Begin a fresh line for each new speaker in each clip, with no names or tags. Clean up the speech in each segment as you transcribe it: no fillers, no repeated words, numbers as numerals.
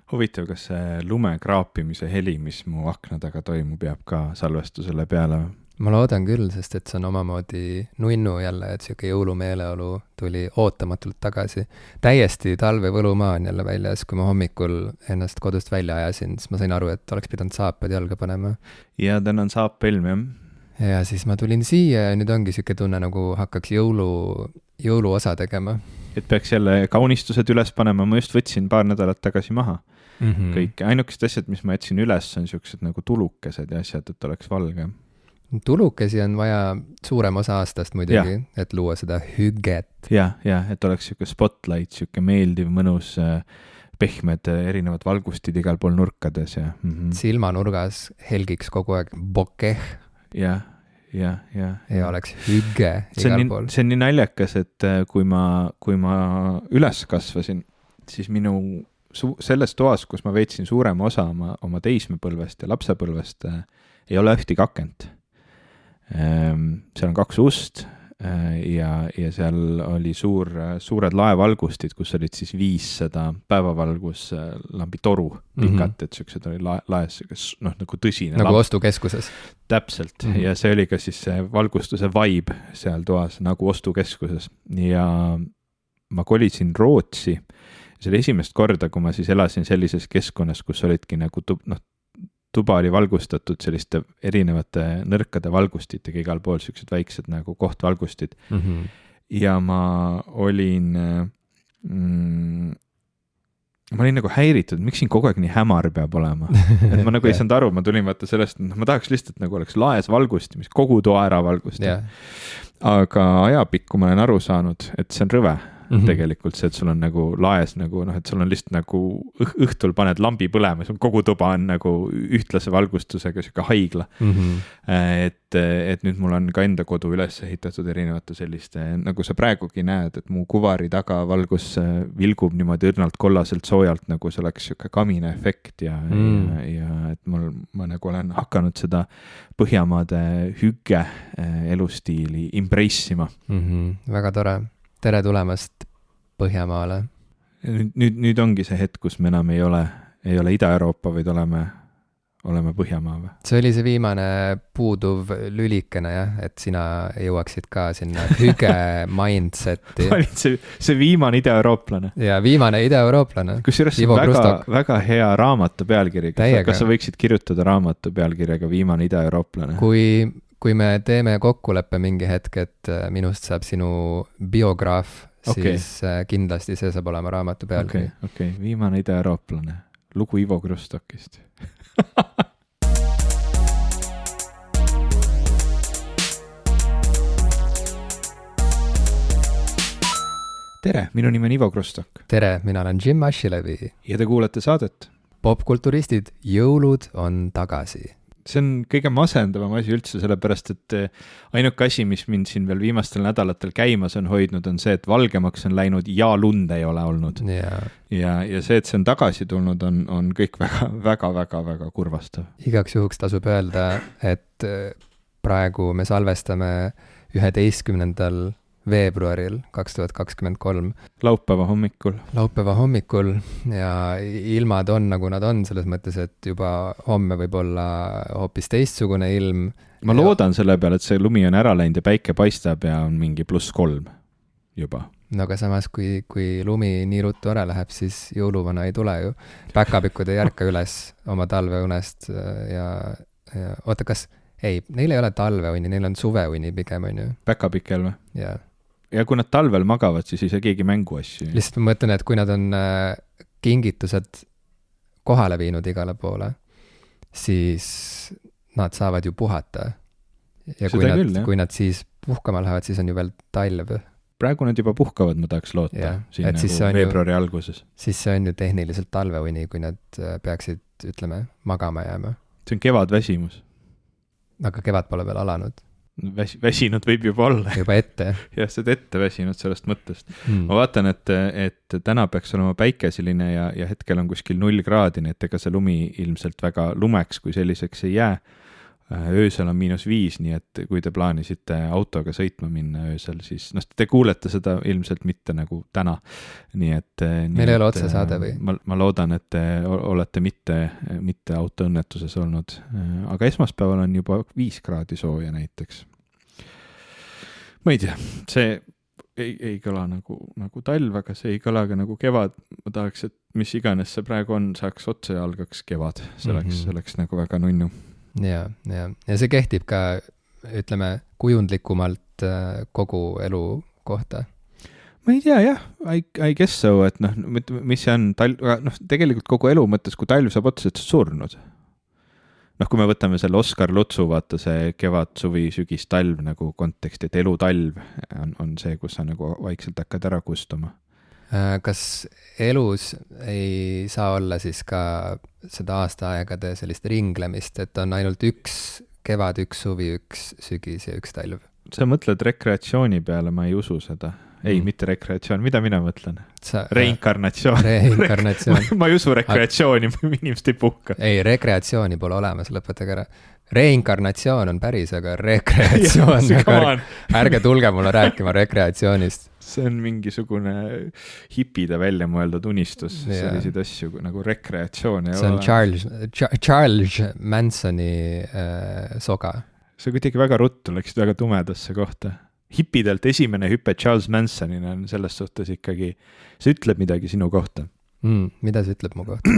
Huvitav, kas see lumekraapimise heli, mis mu akna taga toimub, jääb ka salvestusele peale?
Ma loodan küll, sest et see on omamoodi nunnu jälle, et siuke jõulumeeleolu tuli ootamatult tagasi. Täiesti talve võlumaa on jälle väljas, kui ma hommikul ennast kodust välja ajasin, siis ma sain aru, et oleks pidanud saapad jalga panema.
Ja täna on saapelm, jah.
Ja siis ma tulin siia ja nüüd ongi siuke tunne, nagu hakkaks jõuluosa tegema.
Et peaks jälle kaunistused üles panema, ma just võtsin paar nädalat tagasi maha. Kõik ainukesed asjad, mis ma jätsin üles, on siuksed nagu tulukesed ja asjad, et oleks valge.
Tulukesi on vaja suurem osa aastast muidugi, et luua seda hüget.
Ja, et oleks siuke spotlight, siuke meeldiv, mõnus, pehmed erinevad valgustid igal pool nurkades. Ja.
Silmanurgas helgiks kogu aeg bokeh.
Ja
oleks hüge igal pool.
See on nii naljakas, et kui ma üles kasvasin, siis minu selles toas, kus ma veetsin suurema osa oma teismepõlvest ja lapsepõlvest, ei ole ühtegi akent. Seal on 2 ust ja seal oli suured laevalgustid, kus olid siis 500 päevavalguslambi toru pikat, et siuksed oli laes, nagu tõsine
nagu ostukeskuses.
Täpselt, ja see oli ka siis see valgustuse vibe seal toas, nagu ostukeskuses. Ja ma kolisin Rootsi. See oli esimest korda, kui ma siis elasin sellises keskkonnas, kus olidki nagu tuba oli valgustatud selliste erinevate nõrkade valgustitega igal pool, siuksed väiksed nagu kohtvalgustid. Ja ma olin nagu häiritud, miks siin kogu aeg nii hämar peab olema. Et ma nagu ei saanud aru, ma tulin vaata sellest, ma tahaks lihtsalt nagu oleks laes valgusti, mis kogu toa ära valgusti. Aga ajapikku ma olen aru saanud, et see on rõve. Tegelikult see, et sul on nagu laes nagu, et sul on lihtsalt nagu õhtul paned lambi põlema, sul kogu tuba on nagu ühtlase valgustusega siuke haigla. Et nüüd mul on ka enda kodu üles ehitatud erinevate selliste, nagu sa praegugi näed, et mu kuvari taga valgus vilgub niimoodi õrnalt kollaselt soojalt, nagu see oleks siuke kamine efekt ja et ma nagu olen hakanud seda Põhjamaade hüge elustiili embrace'ima.
Väga tore. Tere tulemast Põhjamaale.
Nüüd ongi see hetk, kus me enam ei ole Ida-Euroopa, vaid oleme Põhjamaa või?
See oli see viimane puuduv lülikene, et sina jõuaksid ka sinna hüge mindseti.
see viimane ida-eurooplane.
Ja viimane ida-eurooplane.
Kusjuures see on väga hea raamatu pealkiri. Kas sa võiksid kirjutada raamatu pealkirjaga Viimane ida-eurooplane?
Kui me teeme kokkuleppe mingi hetk, et minust saab sinu biograaf, siis kindlasti see saab olema raamatu pealkiri.
Okei. Viimane ida-eurooplane. Lugu Ivo Krustokist. Tere, minu nimi on Ivo Krustok.
Tere, mina olen Jim Ashilevi.
Ja te kuulete saadet
Popkulturistid, jõulud on tagasi.
See on kõige masendavam asi üldse, sellepärast, et ainuke asi, mis mind siin veel viimastel nädalatel käimas on hoidnud, on see, et valgemaks on läinud ja lund ei ole olnud. Ja see, et see on tagasi tulnud, on kõik väga kurvastav.
Igaks juhuks tasub öelda, et praegu me salvestame 11. veebruaril 2023.
Laupäeva hommikul
ja ilmad on nagu nad on, selles mõttes, et juba homme võib olla hoopis teistsugune ilm.
Ma loodan selle peale, et see lumi on ära läinud ja päike paistab ja on mingi +3 juba.
No aga samas, kui lumi nii ruttu ära läheb, siis jõuluvana ei tule ju. Päkapikud ei ärka üles oma talveunest ja oota, neil ei ole talveuni, neil on suveuni pigem, on ju.
Päkapikel või?
Jaa.
Ja kui nad talvel magavad, siis ei saa keegi mänguasju.
Lihtsalt ma mõtlen, et kui nad on kingitused kohale viinud igale poole, siis nad saavad ju puhata. Ja kui nad siis puhkama lähevad, siis on ju veel talv.
Praegu nad juba puhkavad, ma tahaks loota. Siin nagu veebruari alguses.
Siis see on ju tehniliselt talveuni, kui nad peaksid, magama jääma.
See on kevadväsimus.
Aga kevad pole veel alanud.
Väsinud võib juba olla.
Juba ette.
Jah, see ette väsinud sellest mõttest. Ma vaatan, et täna peaks olema päikeseline ja hetkel on kuskil 0 kraadi, nii et ega see lumi ilmselt väga lumeks, kui selliseks ei jää. öösel on -5, nii et kui te plaanisite autoga sõitma minna öösel, siis te kuulete seda ilmselt mitte nagu täna. Nii et
meil ei ole otsesaade või?
Ma loodan, et te olete mitte autoõnnetuses olnud, aga esmaspäeval on juba 5 kraadi sooja näiteks. Ma ei tea, see ei kõla nagu talv, aga see ei kõla ka nagu kevad. Ma tahaks, et mis iganes see praegu on, saaks otsa ja algaks kevad. See oleks nagu väga nunnu. Ja
see kehtib ka, ütleme, kujundlikumalt kogu elu kohta.
Ma ei tea, jah, I guess so, et mis see on tegelikult kogu elu mõttes, kui talv saab otsa, et sa surnud. Kui me võtame selle Oskar Lutsu, vaata see kevad, suvi, sügis, talv nagu kontekst, et elu talv on see, kus sa nagu vaikselt hakkad ära kustuma.
Kas elus ei saa olla siis ka seda aastaaegade sellist ringlemist, et on ainult üks kevad, üks suvi, üks sügis ja üks talv?
Sa mõtled rekreatsiooni peale, ma ei usu seda. Ei, mitte rekreatsioon, mida mina mõtlen? Reinkarnatsioon. Ma ei usu rekreatsiooni, inimest ei puhka.
Ei, rekreatsiooni pole olemas, lõpetage ära. Reinkarnatsioon on päris, aga rekreatsioon, ärge tulge mulle rääkima rekreatsioonist.
See on mingisugune hipide välja mõeldud unistus, selliseid asju nagu rekreatsioon.
See on Charles Mansoni soga.
See kuidagi väga ruttu läksid väga tumedasse kohta. Hipidelt esimene hüpe Charles Mansonina on selles suhtes ikkagi, see ütleb midagi sinu kohta.
Mida see ütleb mu kohta?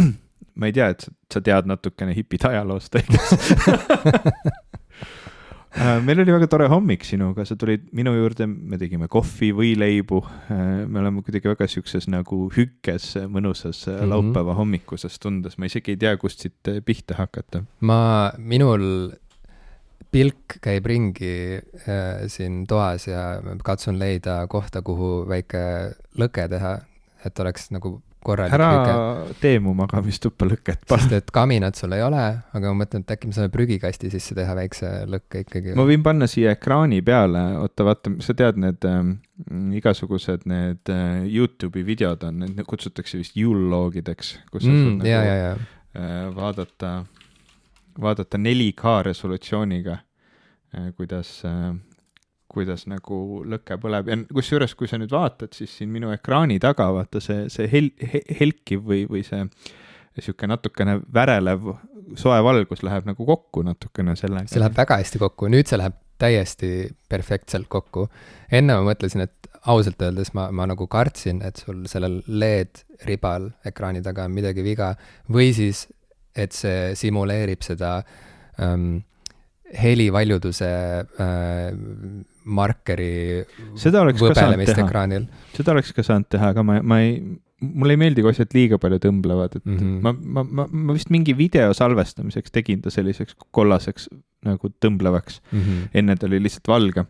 Ma ei tea, et sa tead natukene hipid ajaloost õigus. Meil oli väga tore hommik sinuga, sa tulid minu juurde, me tegime kohvi või leibu, me oleme kuidagi väga siukses nagu hükkes, mõnusas laupäeva hommikuses tundes, ma isegi ei tea, kust siit pihta hakata.
Minul pilk käib ringi siin toas ja katsun leida kohta, kuhu väike lõke teha, et oleks nagu korralik
ära tee mu magamistuppa lõket.
Sest et kaminat sul ei ole, aga ma mõtlen, et äkki me saame prügikasti sisse teha väikse lõkke ikkagi.
Ma võin panna siia ekraani peale, vaata, sa tead need igasugused need YouTube'i videod on, need kutsutakse vist juulloogideks, kus sa nagu vaadata 4K resolutsiooniga, kuidas nagu lõke põleb. Ja kusjuures, kui sa nüüd vaatad, siis siin minu ekraani taga, vaata see helkiv või see siuke natukene värelev soe valgus läheb nagu kokku natukene sellega.
See läheb väga hästi kokku, nüüd see läheb täiesti perfektselt kokku. Enne ma mõtlesin, et ausalt öeldes ma nagu kartsin, et sul sellel LED-ribal ekraani taga on midagi viga või siis, et see simuleerib seda helivaljuduse markeri võbelemist ekraanil.
Seda oleks ka saanud teha, aga mulle ei meeldi, kui asjad liiga palju tõmblevad. Et ma vist mingi video salvestamiseks tegin ta selliseks kollaseks nagu tõmblevaks. Enne ta oli lihtsalt valge.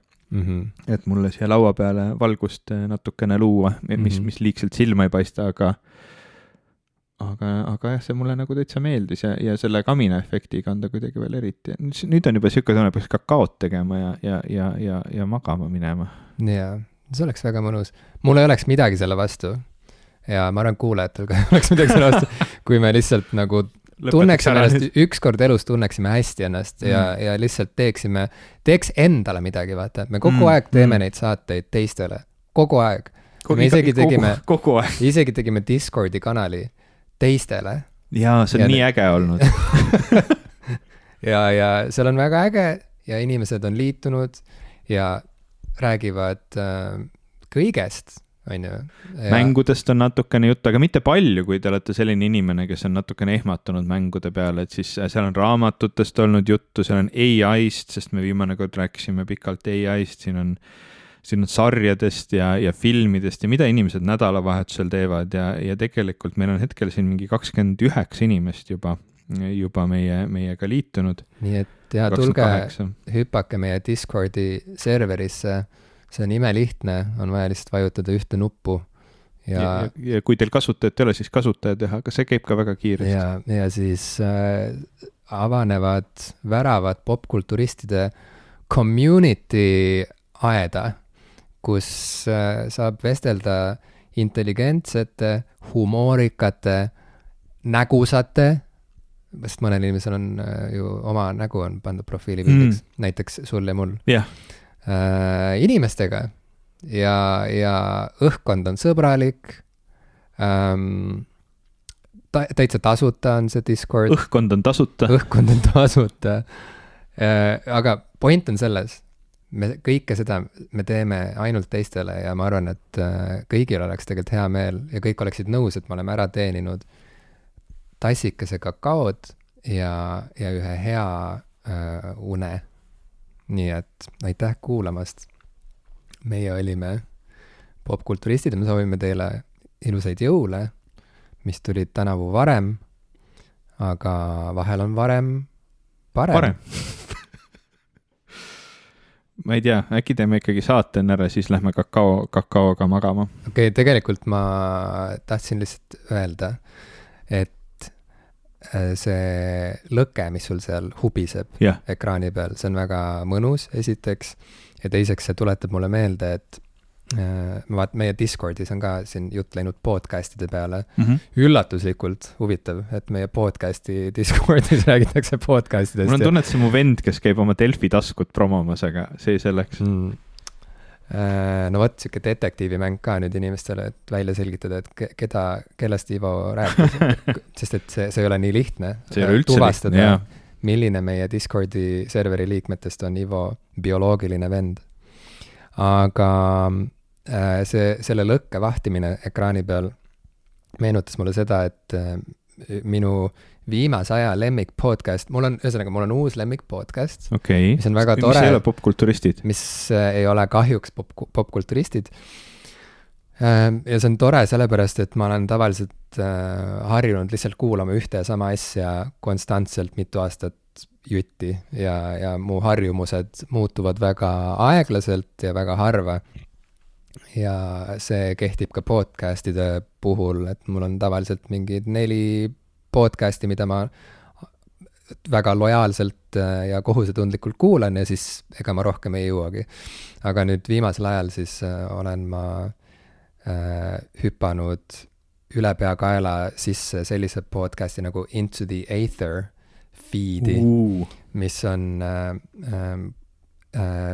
Et mulle siia laua peale valgust natukene luua, mis liigselt silma ei paista, aga jah, see mulle nagu täitsa meeldis ja selle kamina efektiga on ta kuidagi veel eriti. Nüüd on juba siuke tunne, peaks kakaot tegema ja magama minema.
Jaa, see oleks väga mõnus. Mul ei oleks midagi selle vastu ja ma arvan kuulajatel ka ei oleks midagi selle vastu, kui me lihtsalt nagu tunneksime ennast, ükskord elus tunneksime hästi ennast ja lihtsalt teeks endale midagi, vaata. Me kogu aeg teeme neid saateid teistele. Kogu aeg. Me isegi tegime Discordi kanali teistele.
Jaa, see on nii äge olnud.
ja seal on väga äge ja inimesed on liitunud ja räägivad kõigest, on ju.
Mängudest on natukene juttu, aga mitte palju, kui te olete selline inimene, kes on natukene ehmatunud mängude peale, et siis seal on raamatutest olnud juttu, seal on AI-st, sest me viimane kord rääkisime pikalt AI-st, siin on sarjadest ja filmidest ja mida inimesed nädalavahetusel teevad ja tegelikult meil on hetkel siin mingi 29 inimest juba meiega liitunud.
Nii et ja tulge, hüppake meie Discordi serverisse, see on imelihtne, on vaja lihtsalt vajutada ühte nuppu.
Ja kui teil kasutajat ei ole, siis kasutaja teha, aga see käib ka väga kiiresti.
Ja siis avanevad väravad popkulturistide community aeda, kus saab vestelda intelligentsete, humoorikate, nägusate sest mõnel inimesel on ju oma nägu on pandud profiilipildiks, näiteks sul ja mul. Inimestega ja õhkkond on sõbralik, täitsa tasuta on see Discord.
Õhkkond on tasuta.
Aga point on selles, kõike seda me teeme ainult teistele ja ma arvan, et kõigil oleks tegelikult hea meel ja kõik oleksid nõus, et me oleme ära teeninud tassikese kakaod ja ühe hea une. Nii et aitäh kuulamast. Meie olime popkulturistid ja me soovime teile ilusaid jõule, mis tulid tänavu varem, aga vahel on varem parem.
Ma ei tea, äkki teeme ikkagi saate enne ära, siis lähme kakaoga magama.
Okei, tegelikult ma tahtsin lihtsalt öelda, et see lõke, mis sul seal hubiseb ekraani peal, see on väga mõnus esiteks ja teiseks see tuletab mulle meelde, et meie Discordis on ka siin jutt läinud podcastide peale. Üllatuslikult huvitav, et meie podcasti Discordis räägitakse podcastidest.
Mul on tunne, et see mu vend, kes käib oma Delfi taskut promomas, aga see selleks.
No võt, siuke detektiivimäng ka nüüd inimestele, et välja selgitada, et kellest Ivo rääkis. Sest et see ei ole nii lihtne.
See ei ole üldse
lihtne, milline meie Discordi serveri liikmetest on Ivo bioloogiline vend. Aga selle lõkke vahtimine ekraani peal meenutas mulle seda, et minu viimase aja lemmik podcast, mul on uus lemmik podcast, mis on väga tore.
Mis ei ole popkulturistid?
Mis ei ole kahjuks popkulturistid. Ja see on tore sellepärast, et ma olen tavaliselt harjunud lihtsalt kuulama ühte ja sama asja konstantselt mitu aastat jutti ja mu harjumused muutuvad väga aeglaselt ja väga harva. Ja see kehtib ka podcastide puhul, et mul on tavaliselt mingid 4 podcasti, mida ma väga lojaalselt ja kohusetundlikult kuulan ja siis ega ma rohkem ei jõuagi. Aga nüüd viimasel ajal siis olen ma hüpanud üle pea kaela sisse sellise podcasti nagu Into the Aether feedi, mis on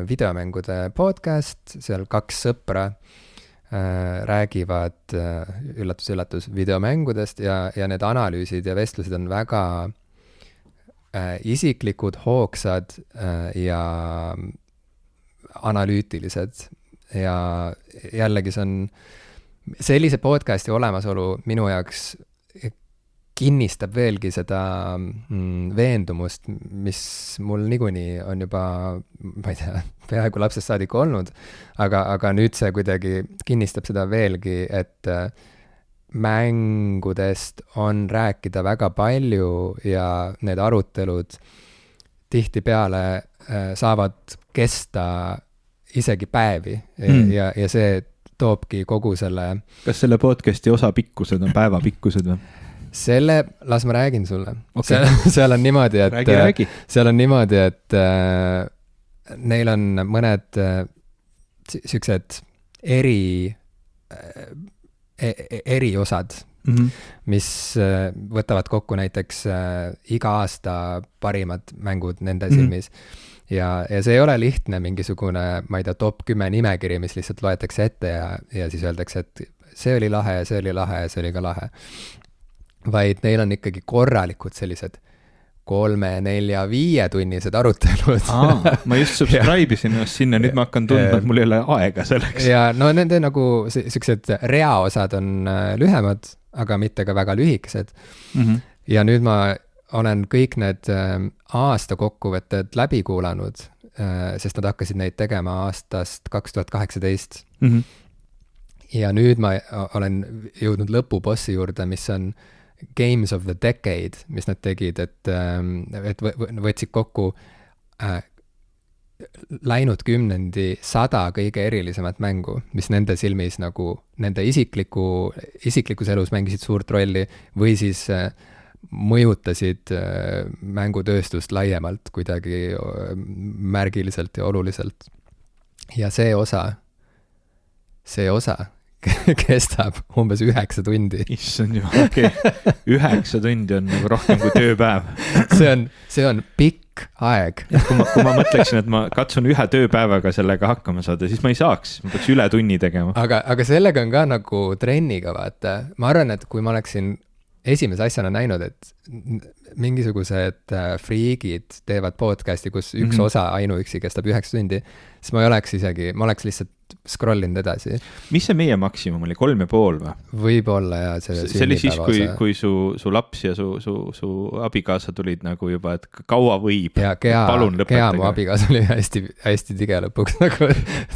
videomängude podcast, seal 2 sõpra räägivad üllatus videomängudest ja need analüüsid ja vestlused on väga isiklikud, hoogsad ja analüütilised ja jällegi see on sellise podcasti olemasolu minu jaoks kinnistab veelgi seda veendumust, mis mul niikuinii on juba, ma ei tea, peaaegu lapsest saadik olnud, aga nüüd see kuidagi kinnistab seda veelgi, et mängudest on rääkida väga palju ja need arutelud tihtipeale saavad kesta isegi päevi ja see toobki kogu selle...
Kas selle podcasti osapikkused on päevapikkused või?
Las ma räägin sulle. Okay. Seal on niimoodi, et
räägi.
Seal on niimoodi, et neil on mõned siuksed eriosad, mis võtavad kokku näiteks iga aasta parimad mängud nende silmis. Ja see ei ole lihtne mingisugune, ma ei tea, top 10 nimekiri, mis lihtsalt loetakse ette ja siis öeldakse, et see oli lahe ja see oli lahe ja see oli ka lahe. Vaid neil on ikkagi korralikud sellised 3, 4, 5 tunnised arutelud.
Ma just subscribe'isin sinna, nüüd ma hakkan tundma, et mul ei ole aega selleks.
Ja no nende nagu sellised reaosad on lühemad, aga mitte ka väga lühikesed. Ja nüüd ma olen kõik need aasta kokkuvõtted läbi kuulanud, sest nad hakkasid neid tegema aastast 2018. Ja nüüd ma olen jõudnud lõpubossi juurde, mis on Games of the Decade, mis nad tegid, et võtsid kokku läinud kümnendi 100 kõige erilisemat mängu, mis nende silmis nagu nende isiklikus elus mängisid suurt rolli või siis mõjutasid mängutööstust laiemalt kuidagi märgiliselt ja oluliselt. Ja see osa kestab umbes 9 tundi.
Issand ju, okei. 9 tundi on nagu rohkem kui tööpäev.
see on pikk aeg.
Kui ma mõtleksin, et ma katsun 1 tööpäevaga sellega hakkama saada, siis ma ei saaks, ma peaks üle tunni tegema.
Aga sellega on ka nagu trenniga, vaata. Ma arvan, et kui ma oleksin esimese asjana näinud, et mingisugused friigid teevad podcasti, kus üks osa ainuüksi kestab 9 tundi, siis ma oleks lihtsalt scrollinud edasi.
Mis see meie maksimum oli? 3,5 või?
Võib-olla ja
see oli siis, kui su laps ja su abikaasa tulid nagu juba, et kaua võib.
Ja Kea mu abikaasa oli hästi tige lõpuks, nagu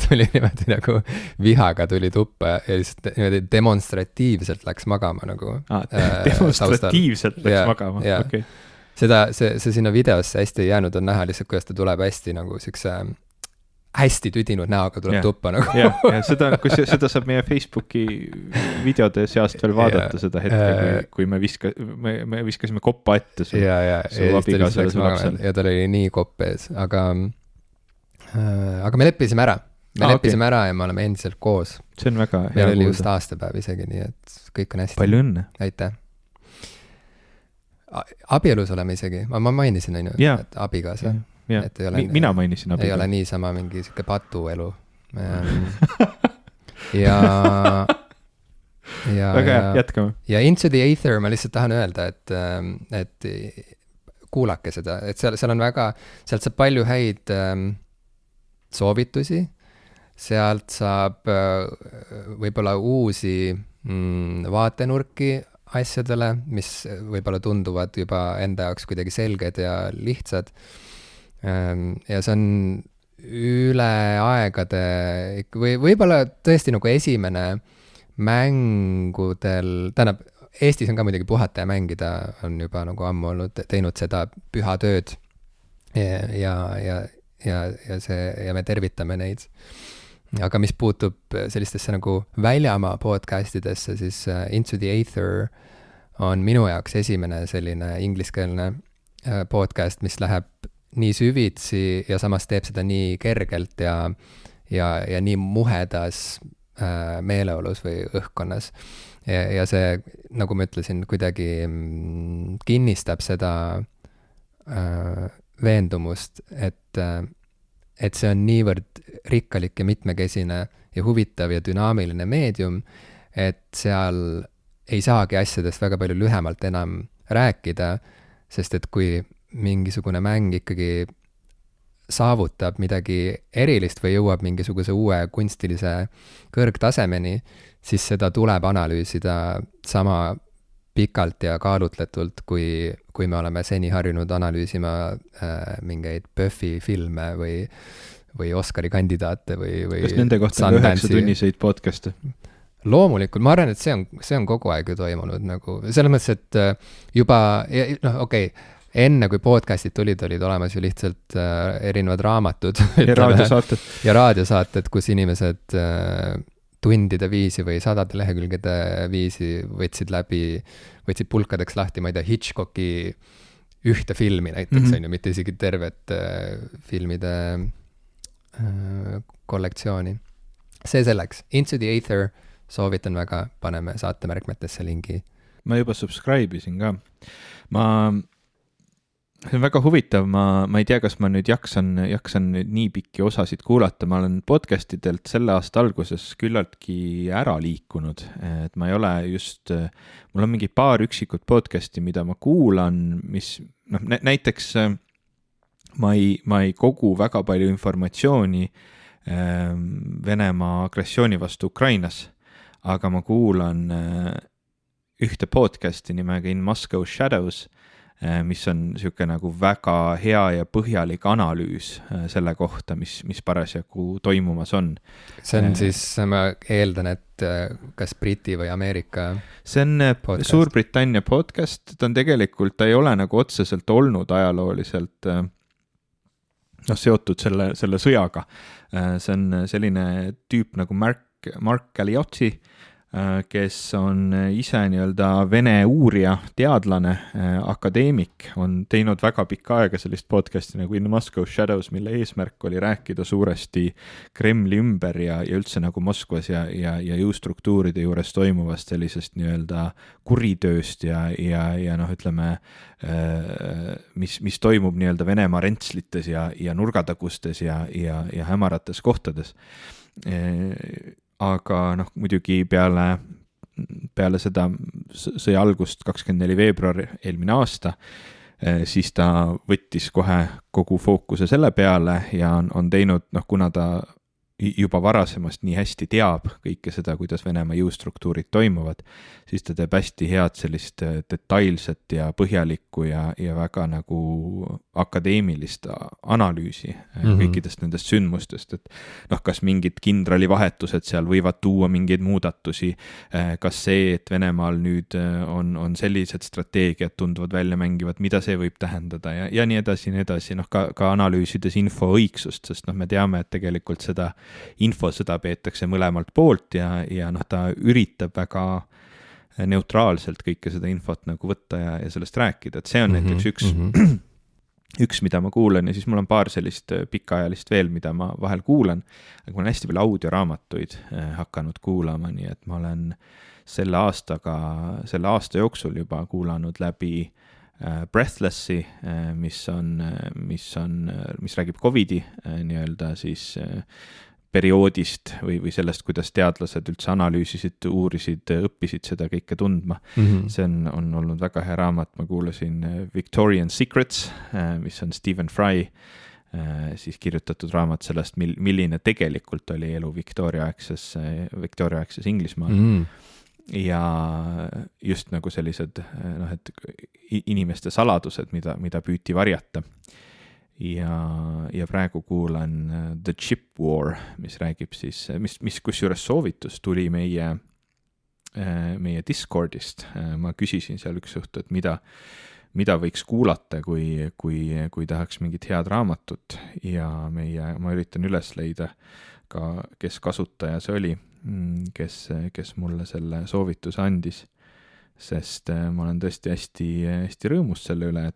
tuli niimoodi nagu vihaga tuli tuppa ja lihtsalt niimoodi demonstratiivselt läks magama nagu.
Demonstratiivselt läks magama, okei.
See sinna videosse hästi jäänud on näha lihtsalt, kuidas ta tuleb hästi nagu siukse hästi tüdinud näoga tuleb tuppa nagu.
Ja seda saab meie Facebooki videode seast veel vaadata seda hetke, kui me viskasime koppa ette su abikaasale, su lapsele.
Ja tal oli nii kopp ees, aga me leppisime ära. Leppisime ära ja me oleme endiselt koos.
See on väga hea
kuulda. Meil oli just aastapäev isegi, nii et kõik on hästi.
Palju õnne.
Aitäh. Abielus oleme isegi, ma mainisin, et abikaasa.
Mina mainisin
abikaasa. Ei ole niisama mingi siuke patuelu. ja
väga hea, jätkame.
Ja Into the Aether ma lihtsalt tahan öelda, et kuulake seda, et seal on sealt saab palju häid soovitusi, sealt saab võib-olla uusi vaatenurki asjadele, mis võib-olla tunduvad juba enda jaoks kuidagi selged ja lihtsad. Ja see on üle aegade või võib-olla tõesti nagu esimene mängudel, tähendab, Eestis on ka muidugi puhata ja mängida, on juba nagu ammu teinud seda püha tööd ja me tervitame neid. Aga mis puutub sellistesse nagu väljamaa podcastidesse, siis Into the Aether on minu jaoks esimene selline ingliskeelne podcast, mis läheb nii süvitsi ja samas teeb seda nii kergelt ja nii muhedas meeleolus või õhkkonnas. Ja see, nagu ma ütlesin, kuidagi kinnistab seda veendumust, et see on niivõrd rikkalik ja mitmekesine ja huvitav ja dünaamiline meedium, et seal ei saagi asjadest väga palju lühemalt enam rääkida, sest et kui mingisugune mäng ikkagi saavutab midagi erilist või jõuab mingisuguse uue kunstilise kõrgtasemeni, siis seda tuleb analüüsida sama pikalt ja kaalutletult, kui me oleme seni harjunud analüüsima mingeid Buffy filme või Oscari kandidaate või
kas nende kohta on 9-tunniseid podcast'e?
Loomulikult, ma arvan, et see on kogu aeg ju toimunud nagu, selles mõttes, et juba, okei, enne kui podcastid olid olemas ju lihtsalt erinevad raamatud ja raadiosaated, kus inimesed tundide viisi või sadade lehekülgede viisi võtsid pulkadeks lahti, ma ei tea, Hitchcocki ühte filmi näiteks, on ju, mitte isegi tervet filmide kollektsiooni. See selleks, Into the Aether, soovitan väga, paneme saatemärkmetesse lingi.
Ma juba subscribe isin ka. See on väga huvitav, ma ei tea, kas ma nüüd jaksan nüüd nii pikki osasid kuulata, ma olen podcastidelt selle aasta alguses küllaltki ära liikunud, et ma ei ole mul on mingi paar üksikut podcasti, mida ma kuulan, mis näiteks ma ei kogu väga palju informatsiooni Venemaa agressiooni vastu Ukrainas, aga ma kuulan ühte podcasti nimega In Moscow Shadows, mis on siuke nagu väga hea ja põhjalik analüüs selle kohta, mis parasjagu toimumas on.
See on siis, ma eeldan, et kas Briti või Ameerika
see on podcast? Suurbritannia podcast, ta on tegelikult, ta ei ole nagu otseselt olnud ajalooliselt seotud selle sõjaga. See on selline tüüp nagu Mark Galeotti, kes on ise nii-öelda Vene uurija, teadlane, akadeemik, on teinud väga pikka aega sellist podcasti nagu In Moscow Shadows, mille eesmärk oli rääkida suuresti Kremli ümber ja üldse nagu Moskvas ja jõustruktuuride juures toimuvast sellisest nii-öelda kuritööst ja noh, ütleme, mis toimub nii-öelda Venemaa rentslites ja nurgatagustes ja hämarates kohtades. Aga noh, muidugi peale seda sõja algust 24. veebruar eelmine aasta, siis ta võttis kohe kogu fookuse selle peale ja on teinud, noh, kuna ta juba varasemast nii hästi teab kõike seda, kuidas Venemaa jõustruktuurid toimuvad, siis ta teeb hästi head sellist detailset ja põhjalikku ja väga nagu akadeemilist analüüsi kõikidest nendest sündmustest, et noh, kas mingid kindralivahetused seal võivad tuua mingeid muudatusi, kas see, et Venemaal nüüd on sellised strateegiad tunduvad välja mängivad, mida see võib tähendada ja nii edasi, noh ka analüüsides info õigsust, sest noh, me teame, et tegelikult seda infosõda peetakse mõlemalt poolt ja noh, ta üritab väga neutraalselt kõike seda infot nagu võtta ja sellest rääkida, et see on näiteks üks, mida ma kuulan ja siis mul on paar sellist pikaajalist veel, mida ma vahel kuulan, aga ma olen hästi palju audioraamatuid hakanud kuulama, nii et ma olen selle aasta jooksul juba kuulanud läbi Breathlessi, mis räägib COVID-i nii-öelda siis perioodist või sellest, kuidas teadlased üldse analüüsisid, uurisid, õppisid seda kõike tundma. See on olnud väga hea raamat, ma kuulasin Victorian Secrets, mis on Stephen Fry siis kirjutatud raamat sellest, milline tegelikult oli elu Victoria-aegses Inglismaal. Ja just nagu sellised noh, et inimeste saladused, mida püüti varjata. Ja praegu kuulan The Chip War, mis räägib siis, mis kusjuures soovitus tuli meie Discordist. Ma küsisin seal üks õhtu, et mida võiks kuulata, kui tahaks mingit head raamatut ja ma üritan üles leida ka, kes kasutaja see oli, kes mulle selle soovituse andis. Sest ma olen tõesti hästi rõõmus selle üle,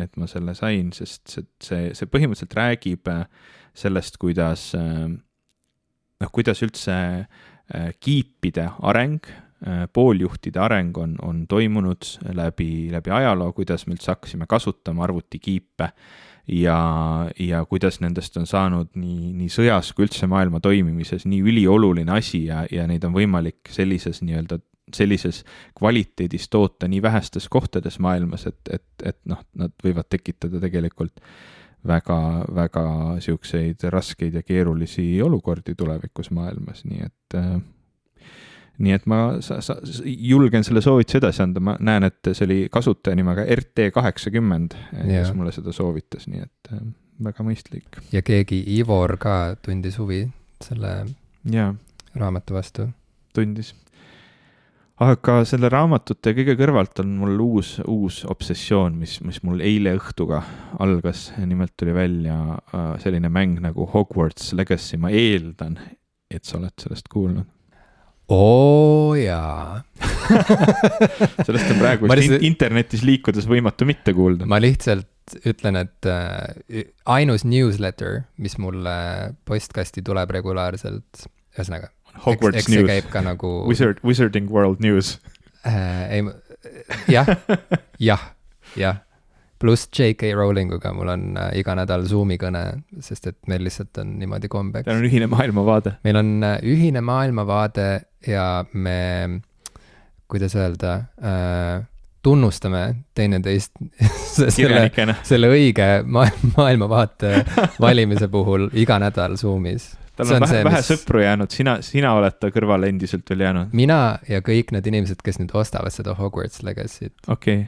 et ma selle sain, sest see põhimõtteliselt räägib sellest, kuidas üldse kiipide areng, pooljuhtide areng on toimunud läbi ajaloo, kuidas me üldse hakkasime kasutama arvutikiipe ja kuidas nendest on saanud nii sõjas kui üldse maailma toimimises nii ülioluline asi ja neid on võimalik sellises kvaliteedis toota nii vähestes kohtades maailmas, et noh, nad võivad tekitada tegelikult väga, väga siukseid raskeid ja keerulisi olukordi tulevikus maailmas, nii et ma julgen selle soovituse edasi anda, ma näen, et see oli kasutaja nimega RT80, kes mulle seda soovitas, nii et väga mõistlik.
Ja keegi Ivor ka tundis huvi selle raamatu vastu.
Tundis. Aga selle raamatute kõige kõrvalt on mul uus obsessioon, mis mul eile õhtuga algas. Nimelt tuli välja selline mäng nagu Hogwarts Legacy. Ma eeldan, et sa oled sellest kuulnud.
Jaa.
Sellest on praegu internetis liikudes võimatu mitte kuulda.
Ma lihtsalt ütlen, et ainus newsletter, mis mulle postkasti tuleb regulaarselt, ühesõnaga,
Hogwarts News,
käib ka nagu
Wizarding World News. Jah. Plus J.K. Rowlinguga mul on iga nädal Zoomi kõne, sest et meil lihtsalt on niimoodi kombeks. Meil on ühine maailmavaade.
Meil on ühine maailmavaade ja me, kuidas öelda, tunnustame teineteist selle õige maailmavaate valimise puhul iga nädal Zoomis.
Tal on vähe sõpru jäänud, sina oled ta kõrvale endiselt veel jäänud.
Mina ja kõik need inimesed, kes nüüd ostavad seda Hogwarts Legacy't.
Okei.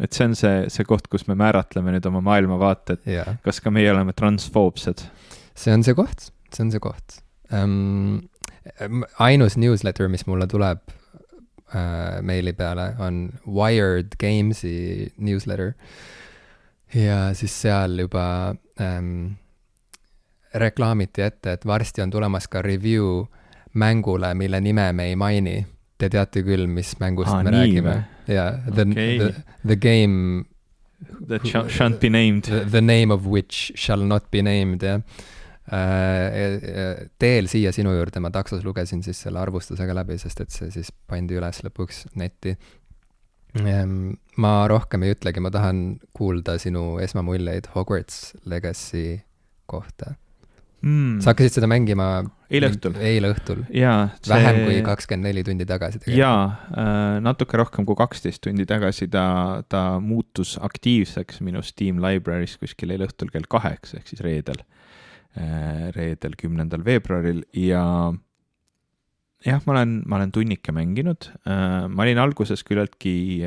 Et see on see koht, kus me määratleme nüüd oma maailmavaated. Kas ka meie oleme transfoobsed?
See on see koht. Ainus newsletter, mis mulle tuleb meili peale, on Wired Games'i newsletter. Ja siis seal juba reklaamiti ette, et varsti on tulemas ka review mängule, mille nime me ei maini. Te teate küll, mis mängust me räägime. Yeah, the game
that shan't be named.
The name of which shall not be named, jah. Teel siia sinu juurde ma taksos lugesin siis selle arvustusega läbi, sest et see siis pandi üles lõpuks netti. Ma rohkem ei ütlegi, ma tahan kuulda sinu esmamuljeid Hogwarts Legacy kohta. Sa hakkasid seda mängima eile õhtul. Vähem kui 24 tundi tagasi.
Natuke rohkem kui 12 tundi tagasi ta muutus aktiivseks minu Steam Library's kuskil eile õhtul kell 8, ehk siis reedel 10. veebruaril ja jah, ma olen tunnike mänginud. Ma olin alguses küllaltki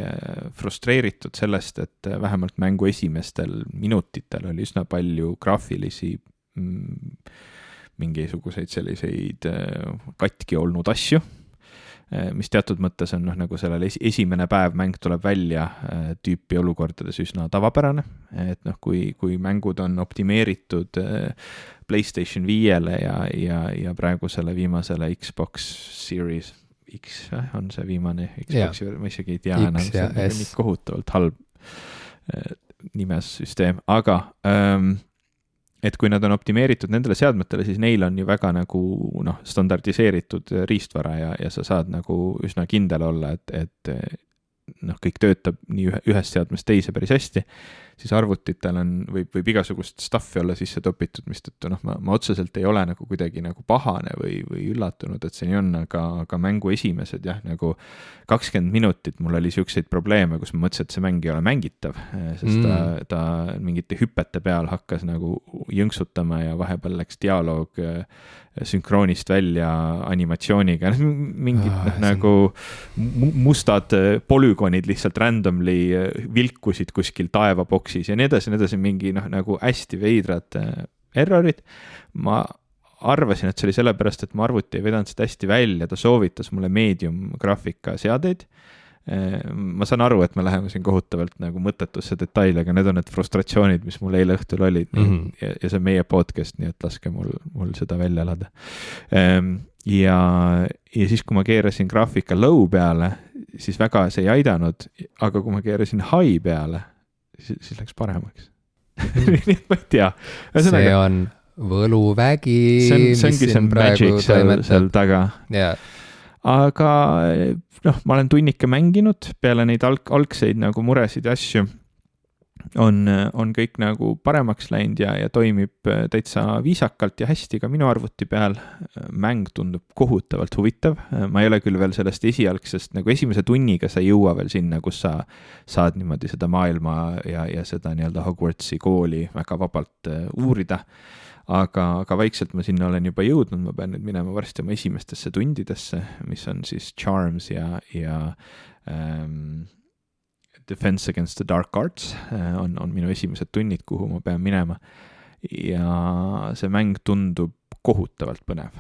frustreeritud sellest, et vähemalt mängu esimestel minutitel oli üsna palju graafilisi mingisuguseid selliseid katki olnud asju, mis teatud mõttes on nagu sellel esimene päev mäng tuleb välja tüüpi olukordades üsna tavapärane, et kui mängud on optimeeritud PlayStation 5-le ja praegu selle viimasele Xbox Series X on see viimane Xboxi, ma isegi ei tea enam, see on nii kohutavalt halb nimes süsteem, aga et kui nad on optimeeritud nendele seadmetele, siis neil on ju väga nagu standardiseeritud riistvara ja sa saad nagu üsna kindel olla, et kõik töötab nii ühest seadmest teise päris hästi, siis arvutitel võib igasugust stuffi olla sisse topitud, mistõttu ma otseselt ei ole nagu kuidagi nagu pahane või üllatunud, et see nii on, aga mängu esimesed nagu 20 minutit mul oli siukseid probleeme, kus ma mõtlesin, et see mäng ei ole mängitav, sest ta mingite hüpete peal hakkas nagu jõnksutama ja vahepeal läks dialoog sünkroonist välja animatsiooniga, mingid nagu mustad polügoonid lihtsalt randomly vilkusid kuskil taevaboksis ja nii edasi, mingi nagu hästi veidrad errorid. Ma arvasin, et see oli sellepärast, et mu arvuti ei vedanud seda hästi välja, ta soovitas mulle medium graafika seadeid. Ma saan aru, et me läheme siin kohutavalt nagu mõttetusse detaile, aga need on need frustratsioonid, mis mul eile õhtul olid ja see on meie podcast, nii et laske mul seda välja elada. Ja siis, kui ma keerasin graafika low peale, siis väga see ei aidanud, aga kui ma keerasin high peale, siis läks paremaks. Nii et ma ei tea.
See on võluvägi,
see ongi see magic seal taga. Aga ma olen tunnike mänginud, peale neid algseid nagu muresid ja asju on kõik nagu paremaks läinud ja toimib täitsa viisakalt ja hästi ka minu arvuti peal. Mäng tundub kohutavalt huvitav. Ma ei ole küll veel sellest esialgsest, nagu esimese tunniga sa ei jõua veel sinna, kus sa saad niimoodi seda maailma ja seda nii-öelda Hogwartsi kooli väga vabalt uurida. Aga vaikselt ma sinna olen juba jõudnud, ma pean nüüd minema varsti oma esimestesse tundidesse, mis on siis Charms ja Defense Against the Dark Arts on minu esimesed tunnid, kuhu ma pean minema. Ja see mäng tundub kohutavalt põnev.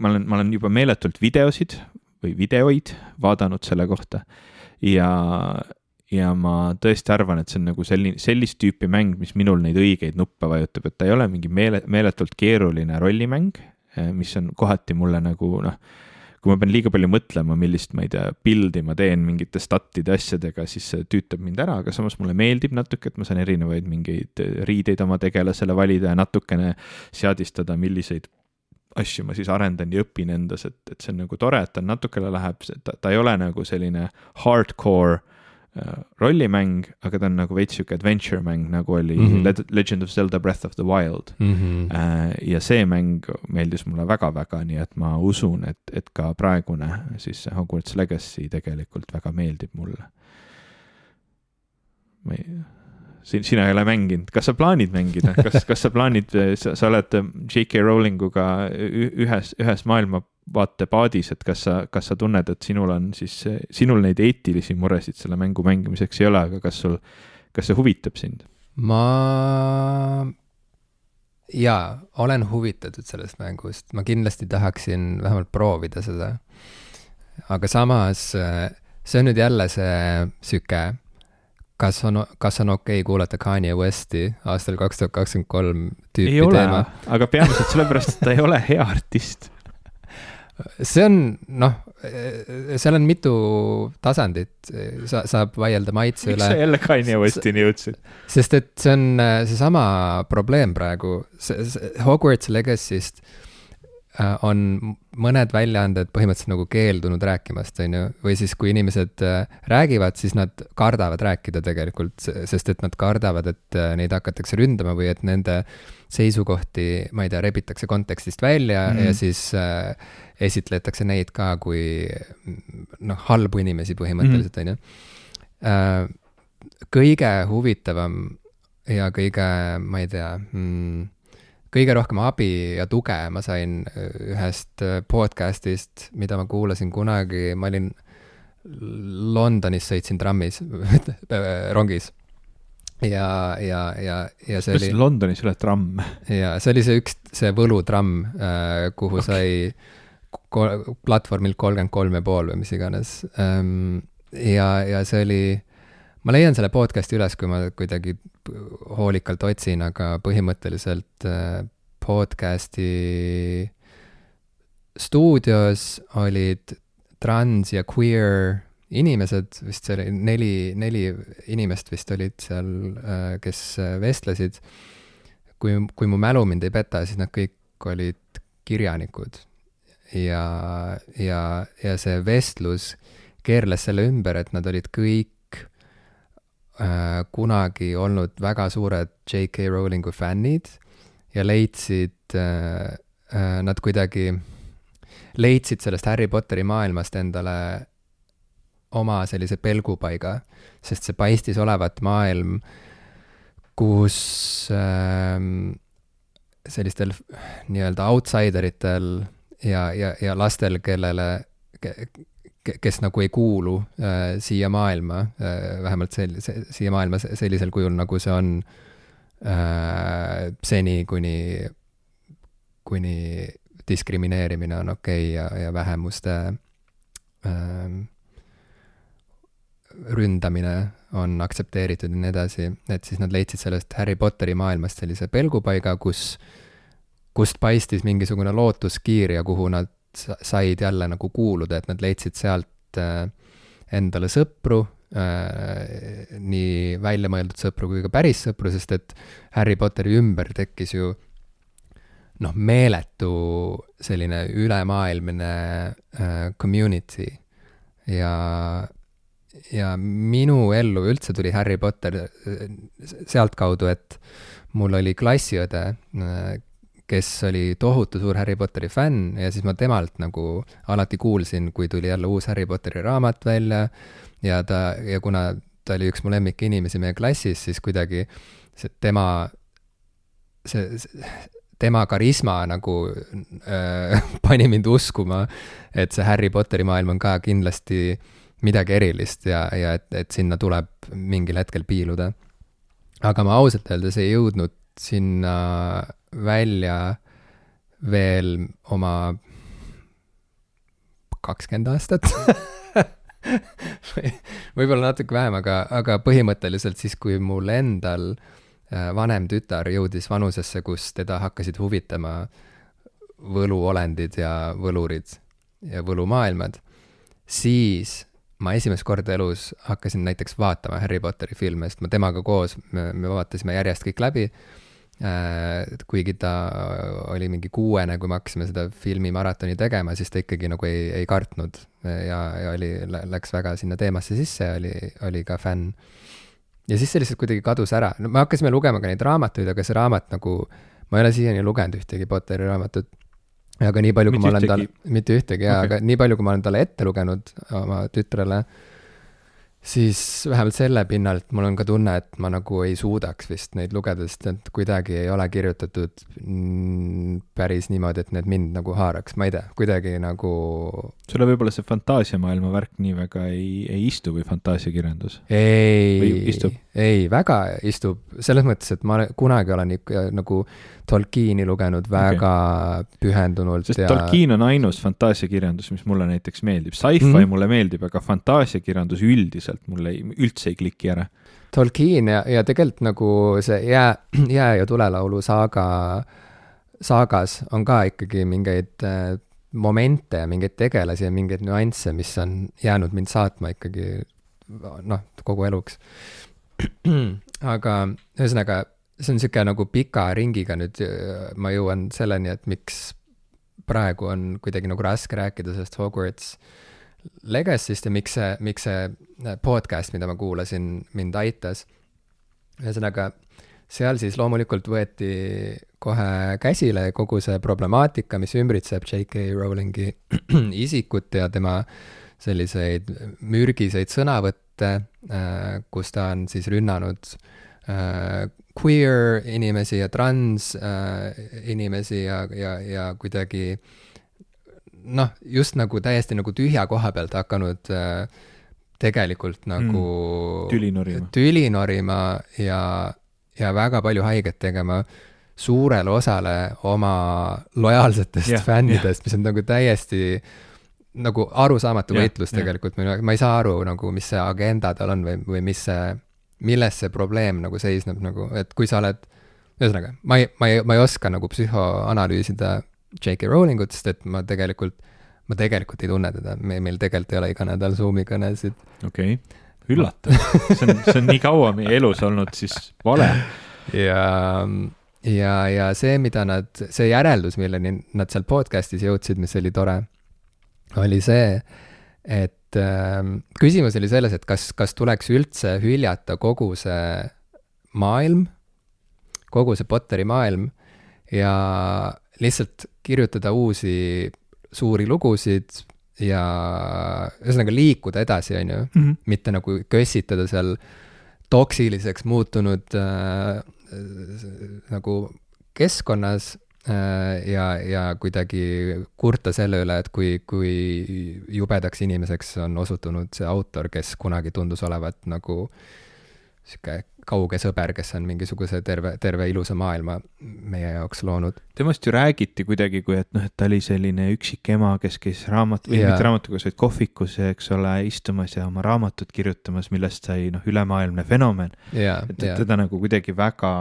Ma olen juba meeletult videoid vaadanud selle kohta ja ma tõesti arvan, et see on nagu sellist tüüpi mäng, mis minul neid õigeid nuppe vajutab, et ta ei ole mingi meeletult keeruline rollimäng, mis on kohati mulle nagu, kui ma pean liiga palju mõtlema, millist, ma ei tea, pildi ma teen mingite statide asjadega, siis see tüütab mind ära, aga samas mulle meeldib natuke, et ma saan erinevaid mingeid riideid oma tegelasele valida ja natukene seadistada, milliseid asju ma siis arendan ja õpin endas, et see on nagu tore, et ta natukene läheb, ta ei ole nagu selline hardcore rollimäng, aga ta on nagu veits siuke adventure mäng, nagu oli Legend of Zelda Breath of the Wild. Ja see mäng meeldis mulle väga-väga, nii et ma usun, et ka praegune siis Hogwarts Legacy tegelikult väga meeldib mulle. Sina ei ole mänginud. Kas sa plaanid mängida? Kas sa plaanid, sa oled J.K. Rowlinguga ühes maailmavaate paadis, et kas sa tunned, et sinul neid eetilisi muresid selle mängu mängimiseks ei ole, aga kas see huvitab sind? Olen huvitatud sellest mängust. Ma kindlasti tahaksin vähemalt proovida seda. Aga samas, see on nüüd jälle see süke, kas on okei kuulata Kanye Westi aastal 2023 tüüpi teema? Aga peamiselt sellepärast, et ta ei ole hea artist.
see on, noh, seal on mitu tasandit, saab vaielda maitse üle.
Miks sa jälle Kanye Westini jõudsid?
Sest et see on seesama probleem praegu, Hogwarts Legacy'st on mõned väljaanded põhimõtteliselt nagu keeldunud rääkimast, on ju, või siis kui inimesed räägivad, siis nad kardavad rääkida tegelikult, sest et nad kardavad, et neid hakatakse ründama või et nende seisukohti, ma ei tea, rebitakse kontekstist välja ja siis esitletakse neid ka kui noh, halbu inimesi põhimõtteliselt, on ju. Kõige huvitavam ja kõige, ma ei tea, kõige rohkem abi ja tuge ma sain ühest podcastist, mida ma kuulasin kunagi, ma olin Londonis, sõitsin trammis, rongis. Ja see oli...
Kas Londonis üle tramm?
Ja see oli see võlutramm, kuhu sai platvormil 33,5 või mis iganes. Ja see oli... Ma leian selle podcasti üles, kui ma kuidagi hoolikalt otsin, aga põhimõtteliselt podcasti stuudios olid trans ja queer inimesed, vist see oli neli inimest vist olid seal, kes vestlesid. Kui mu mälu mind ei peta, siis nad kõik olid kirjanikud. Ja see vestlus keerles selle ümber, et nad olid kõik kunagi olnud väga suured J.K. Rowlingu fännid ja nad kuidagi leidsid sellest Harry Potteri maailmast endale oma sellise pelgupaiga, sest see paistis olevat maailm, kus sellistel nii-öelda outsideritel ja lastel, kes nagu ei kuulu siia maailma, vähemalt siia maailma sellisel kujul, nagu see on seni, kuni diskrimineerimine on okei ja vähemuste ründamine on aktsepteeritud ja nii edasi, et siis nad leidsid sellest Harry Potteri maailmast sellise pelgupaiga, kust paistis mingisugune lootuskiir ja kuhu nad said jälle nagu kuuluda, et nad leidsid sealt endale sõpru, nii välja mõeldud sõpru kui ka päris sõpru, sest et Harry Potteri ümber tekkis ju noh, meeletu selline ülemaailmine community ja minu ellu üldse tuli Harry Potter sealt kaudu, et mul oli klassiõde, kes oli tohutu suur Harry Potteri fänn ja siis ma temalt nagu alati kuulsin, kui tuli jälle uus Harry Potteri raamat välja ja kuna ta oli üks mu lemmik inimesi meie klassis, siis kuidagi tema karisma nagu pani mind uskuma, et see Harry Potteri maailm on ka kindlasti midagi erilist ja et sinna tuleb mingil hetkel piiluda. Aga ma ausalt öeldes ei jõudnud sinna välja veel oma 20 aastat. Võib-olla natuke vähem, aga põhimõtteliselt siis, kui mul endal vanem tütar jõudis vanusesse, kus teda hakkasid huvitama võluolendid ja võlurid ja võlumaailmad, siis ma esimest korda elus hakkasin näiteks vaatama Harry Potteri filme, sest ma temaga koos, me vaatasime järjest kõik läbi, kuigi ta oli mingi 6, kui me hakkasime seda filmimaratoni tegema, siis ta ikkagi nagu ei kartnud ja läks väga sinna teemasse sisse ja oli ka fänn. Ja siis see lihtsalt kuidagi kadus ära. No, me hakkasime lugema ka neid raamatuid, aga see raamat nagu, ma ei ole siiani lugenud ühtegi Potteri raamatut, aga nii palju, kui ma olen talle, mitte ühtegi, aga nii palju, kui ma olen talle ette lugenud oma tütrele, siis vähemalt selle pinnalt mul on ka tunne, et ma nagu ei suudaks vist neid lugeda, sest et kuidagi ei ole kirjutatud päris niimoodi, et need mind nagu haaraks, ma ei tea, kuidagi nagu...
Sulle võib-olla see fantaasiamaailma värk nii väga ei istu või fantaasiakirjandus?
Ei, väga istub. Selles mõttes, et ma kunagi olen nagu Tolkieni lugenud väga pühendunult.
Sest Tolkien on ainus fantaasiakirjandus, mis mulle näiteks meeldib. Sci-fi mulle meeldib, aga fantaasiakirjandus üldiselt mulle üldse ei kliki ära.
Tolkien ja tegelikult nagu see jää ja tulelaulu saagas on ka ikkagi mingeid momente ja mingeid tegelasi ja mingeid nüansse, mis on jäänud mind saatma ikkagi noh, kogu eluks. Aga ühesõnaga, see on niisugune nagu pika ringiga nüüd ma jõuan selleni, et miks praegu on kuidagi nagu raske rääkida sellest Hogwarts Legacy'st ja miks see podcast, mida ma kuulasin, mind aitas. Ühesõnaga, seal siis loomulikult võeti kohe käsile kogu see problemaatika, mis ümbritseb J.K. Rowlingi isikut ja tema selliseid mürgiseid sõnavõtte, kus ta on siis rünnanud queer inimesi ja trans inimesi ja kuidagi noh, just nagu täiesti nagu tühja koha pealt hakanud tegelikult nagu tüli norima ja väga palju haiget tegema suurele osale oma lojaalsetest fännidest, mis on nagu täiesti nagu arusaamatu võitlus tegelikult. Ma ei saa aru nagu, mis see agenda tal on või milles see probleem nagu seisneb nagu, et kui sa oled, ühesõnaga, ma ei oska nagu psühhoanalüüsida J.K. Rowlingut, sest et ma tegelikult ei tunne teda, meil tegelikult ei ole iga nädal Zoomi kõnesid.
Okei, üllatav. See on nii kaua meie elus olnud siis vale.
Ja see, mida see järeldus, milleni nad seal podcastis jõudsid, mis oli tore, oli see, et küsimus oli selles, et kas tuleks üldse hüljata kogu see maailm, kogu see Potteri maailm ja lihtsalt kirjutada uusi suuri lugusid ja ühesõnaga liikuda edasi, on ju, mitte nagu kössitada seal toksiliseks muutunud nagu keskkonnas ja kuidagi kurta selle üle, et kui jubedaks inimeseks on osutunud see autor, kes kunagi tundus olevat nagu sihuke kauge sõber, kes on mingisuguse terve ilusa maailma meie jaoks loonud.
Temast ju räägiti kuidagi, kui et ta oli selline üksik ema, kes käis mitte raamatuga, vaid kohvikus, eks ole, istumas ja oma raamatut kirjutamas, millest sai ülemaailmne fenomen. Teda nagu kuidagi väga,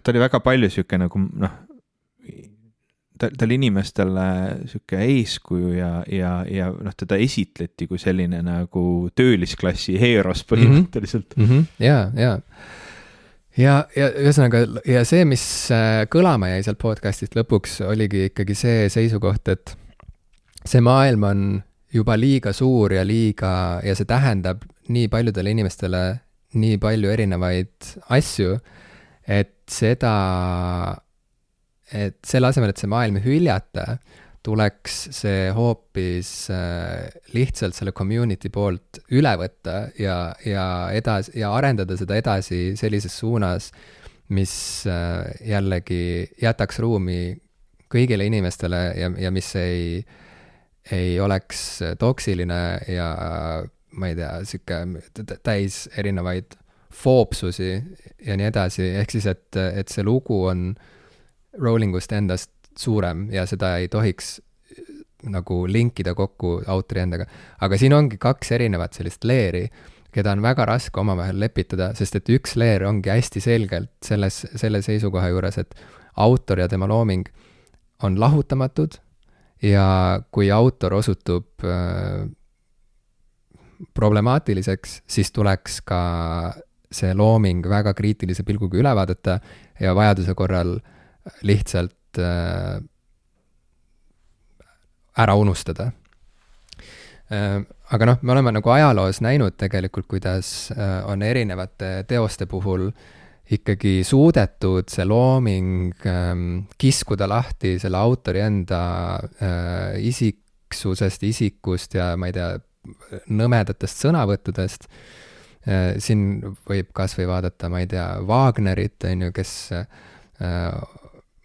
ta oli väga palju sihuke nagu ta oli inimestele sihuke eeskuju ja teda esitleti kui selline nagu töölisklassi heeros põhimõtteliselt.
Ja ühesõnaga, ja see, mis kõlama jäi sealt podcastist lõpuks, oligi ikkagi see seisukoht, et see maailm on juba liiga suur ja see tähendab nii paljudele inimestele nii palju erinevaid asju, et selle asemel, et see maailm hüljata, tuleks see hoopis lihtsalt selle community poolt üle võtta ja arendada seda edasi sellises suunas, mis jällegi jätaks ruumi kõigile inimestele ja mis ei oleks toksiline ja ma ei tea, sihuke täis erinevaid foopsusi ja nii edasi, ehk siis, et see lugu on Rowlingust endast suurem ja seda ei tohiks nagu linkida kokku autori endaga. Aga siin ongi kaks erinevat sellist leeri, keda on väga raske omavahel lepitada, sest et üks leer ongi hästi selgelt selle seisukoha juures, et autor ja tema looming on lahutamatud ja kui autor osutub problemaatiliseks, siis tuleks ka see looming väga kriitilise pilguga üle vaadata ja vajaduse korral lihtsalt ära unustada. Aga me oleme nagu ajaloos näinud tegelikult, kuidas on erinevate teoste puhul ikkagi suudetud see looming kiskuda lahti selle autori enda isikust ja ma ei tea, nõmedatest sõnavõttudest. Siin võib kas või vaadata, ma ei tea, Wagnerit, on ju, kes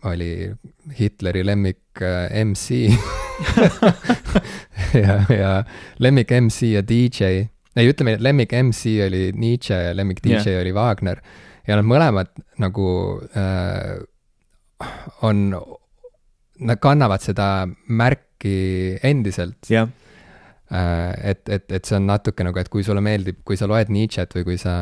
oli Hitleri lemmik MC ja lemmik MC ja DJ. Ei, ütleme, lemmik MC oli Nietzsche ja lemmik DJ oli Wagner. Ja nad mõlemad nagu nad kannavad seda märki endiselt.
Jah.
Et see on natuke nagu, et kui sulle meeldib, kui sa loed Nietzsche't või kui sa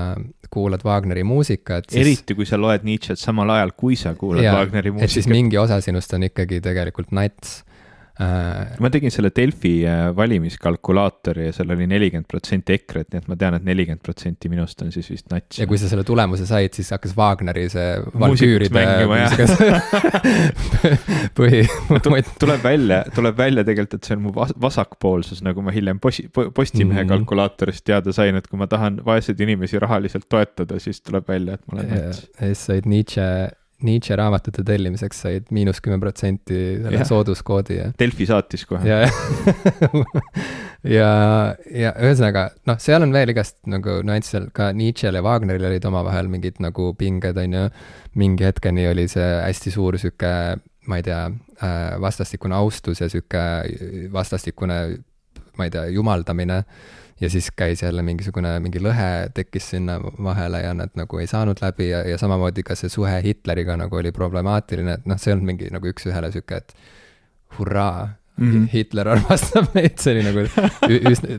kuulad Wagneri muusikat,
siis eriti kui sa loed Nietzsche't samal ajal, kui sa kuulad Wagneri muusikat.
Et siis mingi osa sinust on ikkagi tegelikult nats.
Ma tegin selle Delfi valimiskalkulaatori ja seal oli 40% EKRE-t, nii et ma tean, et 40% minust on siis vist nats.
Ja kui sa selle tulemuse said, siis hakkas Wagneri see valküüride
tuleb välja tegelikult, et see on mu vasakpoolsus, nagu ma hiljem Postimehe kalkulaatorist teada sain, et kui ma tahan vaeseid inimesi rahaliselt toetada, siis tuleb välja, et ma olen nats.
Ja siis said Nietzsche raamatute tellimiseks said -10% selle sooduskoodi.
Delfi saatis kohe.
ja ühesõnaga, noh, seal on veel igast nagu nüanssil, ka Nietzschel ja Wagneril olid omavahel mingid nagu pinged, on ju. Mingi hetkeni oli see hästi suur süke, ma ei tea, vastastikune austus ja süke vastastikune, ma ei tea, jumaldamine. Ja siis käis jälle mingi lõhe tekkis sinna vahele ja nad nagu ei saanud läbi ja samamoodi ka see suhe Hitleriga nagu oli problemaatiline, et noh, see on mingi nagu üks-ühele süke, et hurraa, Hitler armastab meid, see oli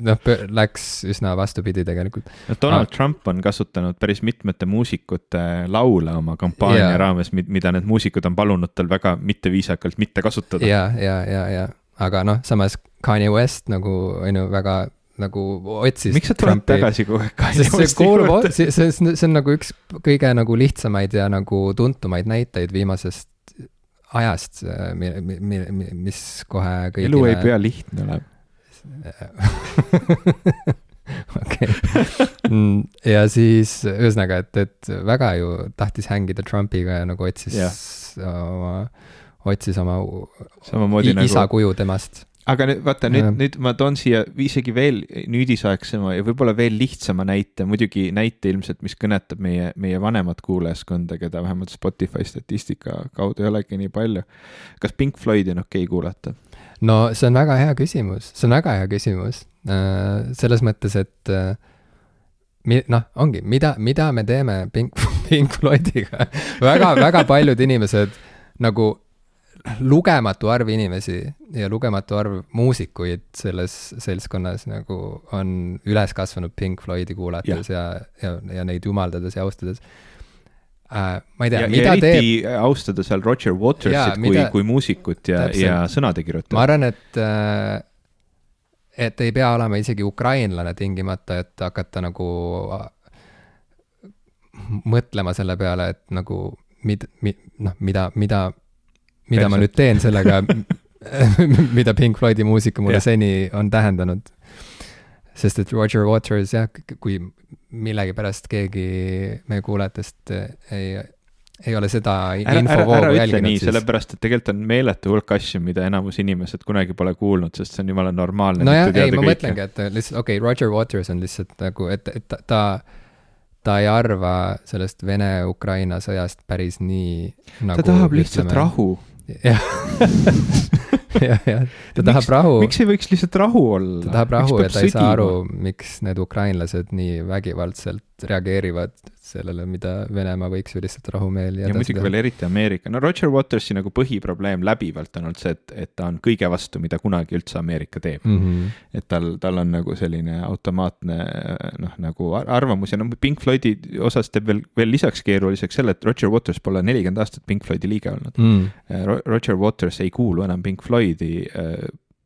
nagu läks üsna vastupidi tegelikult.
Donald Trump on kasutanud päris mitmete muusikute laule oma kampaania raames, mida need muusikud on palunud tal väga mitteviisakalt mitte kasutada.
Ja. Aga noh, samas Kanye West nagu on ju väga nagu otsis
miks sa tuled tagasi
see on nagu üks kõige nagu lihtsamaid ja nagu tuntumaid näiteid viimasest ajast, mis kohe kõigile...
Elu ei pea lihtne olema.
Okei. Ja siis ühesõnaga, et väga ju tahtis hängida Trumpiga ja nagu otsis oma isa kuju temast.
Aga vaata, nüüd ma toon siia isegi veel nüüdisaegsema ja võib-olla veel lihtsama näite, muidugi näite ilmselt, mis kõnetab meie vanemat kuulajaskonda, keda vähemalt Spotify statistika kaudu ei olegi nii palju. Kas Pink Floydi on okei kuulata?
No see on väga hea küsimus. Selles mõttes, et ongi, mida me teeme Pink Floydiga? Väga paljud inimesed nagu lugematu arv inimesi ja lugematu arv muusikuid selles seltskonnas nagu on üles kasvanud Pink Floydi kuulates ja neid jumaldades ja austades. Ma ei tea, mida teeb...
Ja eriti austada seal Roger Watersit kui muusikut ja sõnade kirjutajat.
Ma arvan, et ei pea olema isegi ukrainlane tingimata, et hakata nagu mõtlema selle peale, et nagu mida ma nüüd teen sellega, mida Pink Floydi muusika mulle seni on tähendanud. Sest et Roger Waters, kui millegi pärast keegi meie kuulajatest ei ole seda infovoogu jälginud.
Nii, sellepärast, et tegelikult on meeletu hulk asju, mida enamus inimesed kunagi pole kuulnud, sest see on jumala normaalne.
No ja, ma mõtlengi, et lihtsalt, Roger Waters on lihtsalt nagu, et ta ei arva sellest Vene-Ukraina sõjast päris nii nagu...
Ta tahab lihtsalt rahu.
Ja, ta tahab rahu.
Miks ei võiks lihtsalt rahu olla?
Ta tahab rahu ja ta ei saa aru, miks need ukrainlased nii vägivaldselt reageerivad sellele, mida Venemaa võiks ju lihtsalt rahumeel.
Ja muidugi veel eriti Ameerika. No Roger Watersi nagu põhiprobleem läbivalt on olnud see, et ta on kõige vastu, mida kunagi üldse Ameerika teeb. Et tal on nagu selline automaatne nagu arvamus ja Pink Floydi osas teeb veel lisaks keeruliseks selle, et Roger Waters pole 40 aastat Pink Floydi liige olnud. Roger Waters ei kuulu enam Pink Floydi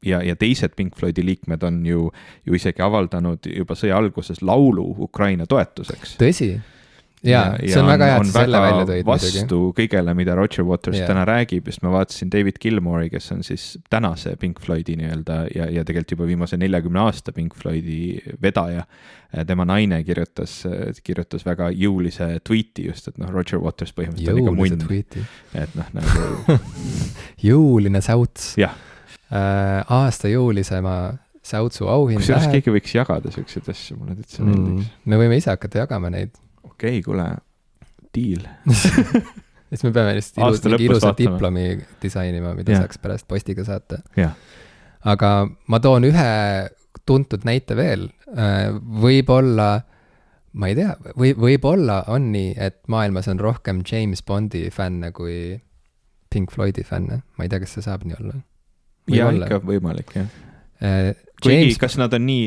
ja teised Pink Floydi liikmed on ju isegi avaldanud juba sõja alguses laulu Ukraina toetuseks.
Tõsi? Ja see on väga hea, et selle välja tõid.
Vastu kõigele, mida Roger Waters täna räägib, just ma vaatasin David Gilmore'i, kes on siis tänase Pink Floydi nii-öelda ja tegelikult juba viimase 40 aasta Pink Floydi vedaja. Tema naine kirjutas väga jõulise tweeti just, et Roger Waters põhimõtteliselt on ikka munn.
Tweeti.
Et nagu...
Jõuline säuts.
Jah.
Aasta jõulisema säutsu auhind.
Kusjuures keegi võiks jagada selliseid asju, mulle täitsa meeldiks.
Me võime ise hakata jagama neid.
Okei, kuule, deal.
Siis me peame lihtsalt ilusat diplomi disainima, mida saaks pärast postiga saata. Aga ma toon ühe tuntud näite veel. Võib-olla, ma ei tea, võib-olla on nii, et maailmas on rohkem James Bondi fänne kui Pink Floydi fänne. Ma ei tea, kas see saab nii olla.
Ja ikka võimalik, jah. Kuigi, kas nad on nii,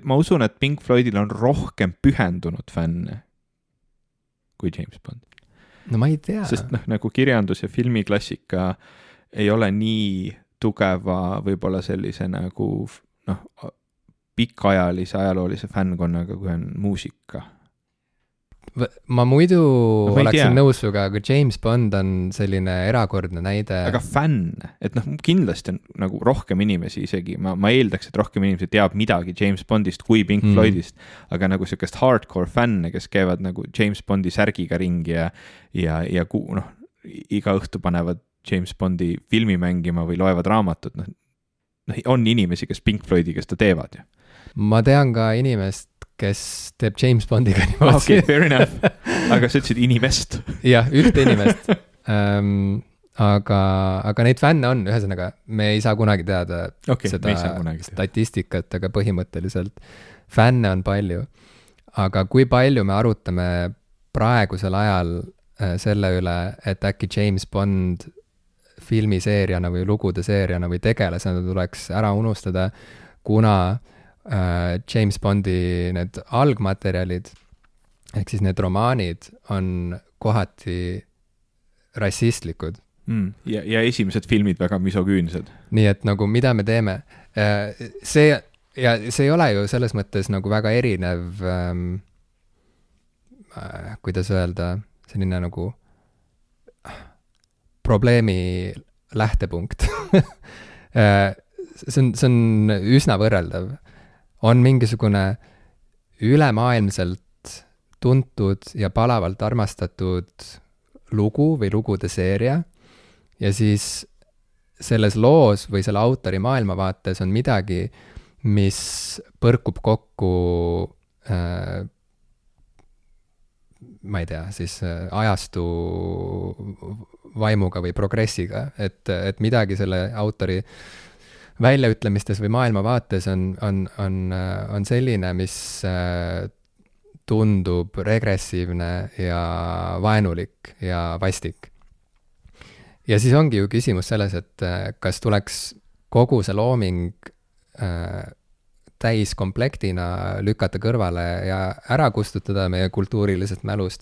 ma usun, et Pink Floydil on rohkem pühendunud fänne kui James Bond.
No ma ei tea.
Sest nagu kirjandus ja filmiklassika ei ole nii tugeva võib-olla sellise nagu pikaajalise ajaloolise fännkonnaga, kui on muusika.
Ma muidu oleksin nõus suga, aga James Bond on selline erakordne näide.
Aga fänn, et kindlasti on nagu rohkem inimesi isegi, ma eeldaks, et rohkem inimesi teab midagi James Bondist kui Pink Floydist, aga nagu sellist hardcore fänne, kes käivad nagu James Bondi särgiga ringi ja iga õhtu panevad James Bondi filmi mängima või loevad raamatut, on inimesi, kes Pink Floydiga seda teevad ju.
Ma tean ka inimest, kes teeb James Bondiga niimoodi.
Okay, fair enough. Aga sa ütlesid inimest.
Jah, ühte inimest. Aga neid fänne on, ühesõnaga, me ei saa kunagi teada seda statistikat, aga põhimõtteliselt fänne on palju. Aga kui palju me arutame praegusel ajal selle üle, et äkki James Bond filmiseeriana või lugude seeriana või tegelasena tuleks ära unustada, kuna James Bondi need algmaterjalid, ehk siis need romaanid on kohati rassistlikud.
Ja esimesed filmid väga misogüünsed.
Nii et nagu mida me teeme? See ei ole ju selles mõttes nagu väga erinev, kuidas öelda, selline nagu probleemi lähtepunkt. See on üsna võrreldav. On mingisugune ülemaailmselt tuntud ja palavalt armastatud lugu või lugude seeria ja siis selles loos või selle autori maailmavaates on midagi, mis põrkub kokku ma ei tea, siis ajastu vaimuga või progressiga, et midagi selle autori väljaütlemistes või maailmavaates on selline, mis tundub regressiivne ja vaenulik ja vastik. Ja siis ongi ju küsimus selles, et kas tuleks kogu see looming täiskomplektina lükata kõrvale ja ära kustutada meie kultuurilisest mälust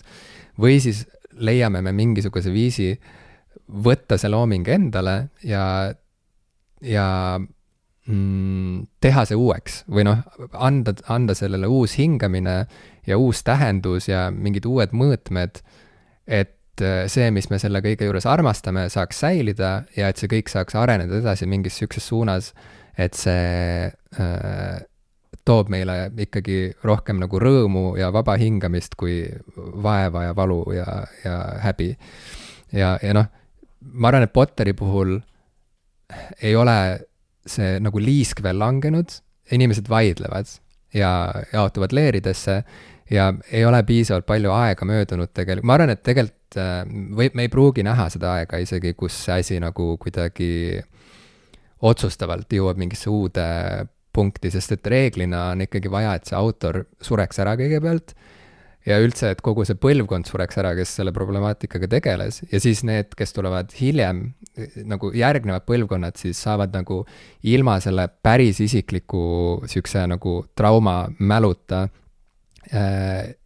või siis leiame me mingisuguse viisi võtta see looming endale ja teha see uueks või anda sellele uus hingamine ja uus tähendus ja mingid uued mõõtmed, et see, mis me selle kõige juures armastame, saaks säilida ja et see kõik saaks areneda edasi mingis sükses suunas, et see toob meile ikkagi rohkem nagu rõõmu ja vaba hingamist kui vaeva ja valu ja häbi. Ja ma arvan, et Potteri puhul ei ole see nagu liisk veel langenud, inimesed vaidlevad ja jaotuvad leeridesse ja ei ole piisavalt palju aega möödunud tegelikult. Ma arvan, et tegelikult me ei pruugi näha seda aega isegi, kus see asi nagu kuidagi otsustavalt jõuab mingisse uude punkti, sest et reeglina on ikkagi vaja, et see autor sureks ära kõigepealt ja üldse, et kogu see põlvkond sureks ära, kes selle problemaatikaga tegeles ja siis need, kes tulevad hiljem, nagu järgnevad põlvkonnad, siis saavad nagu ilma selle päris isikliku sükse nagu trauma mäluta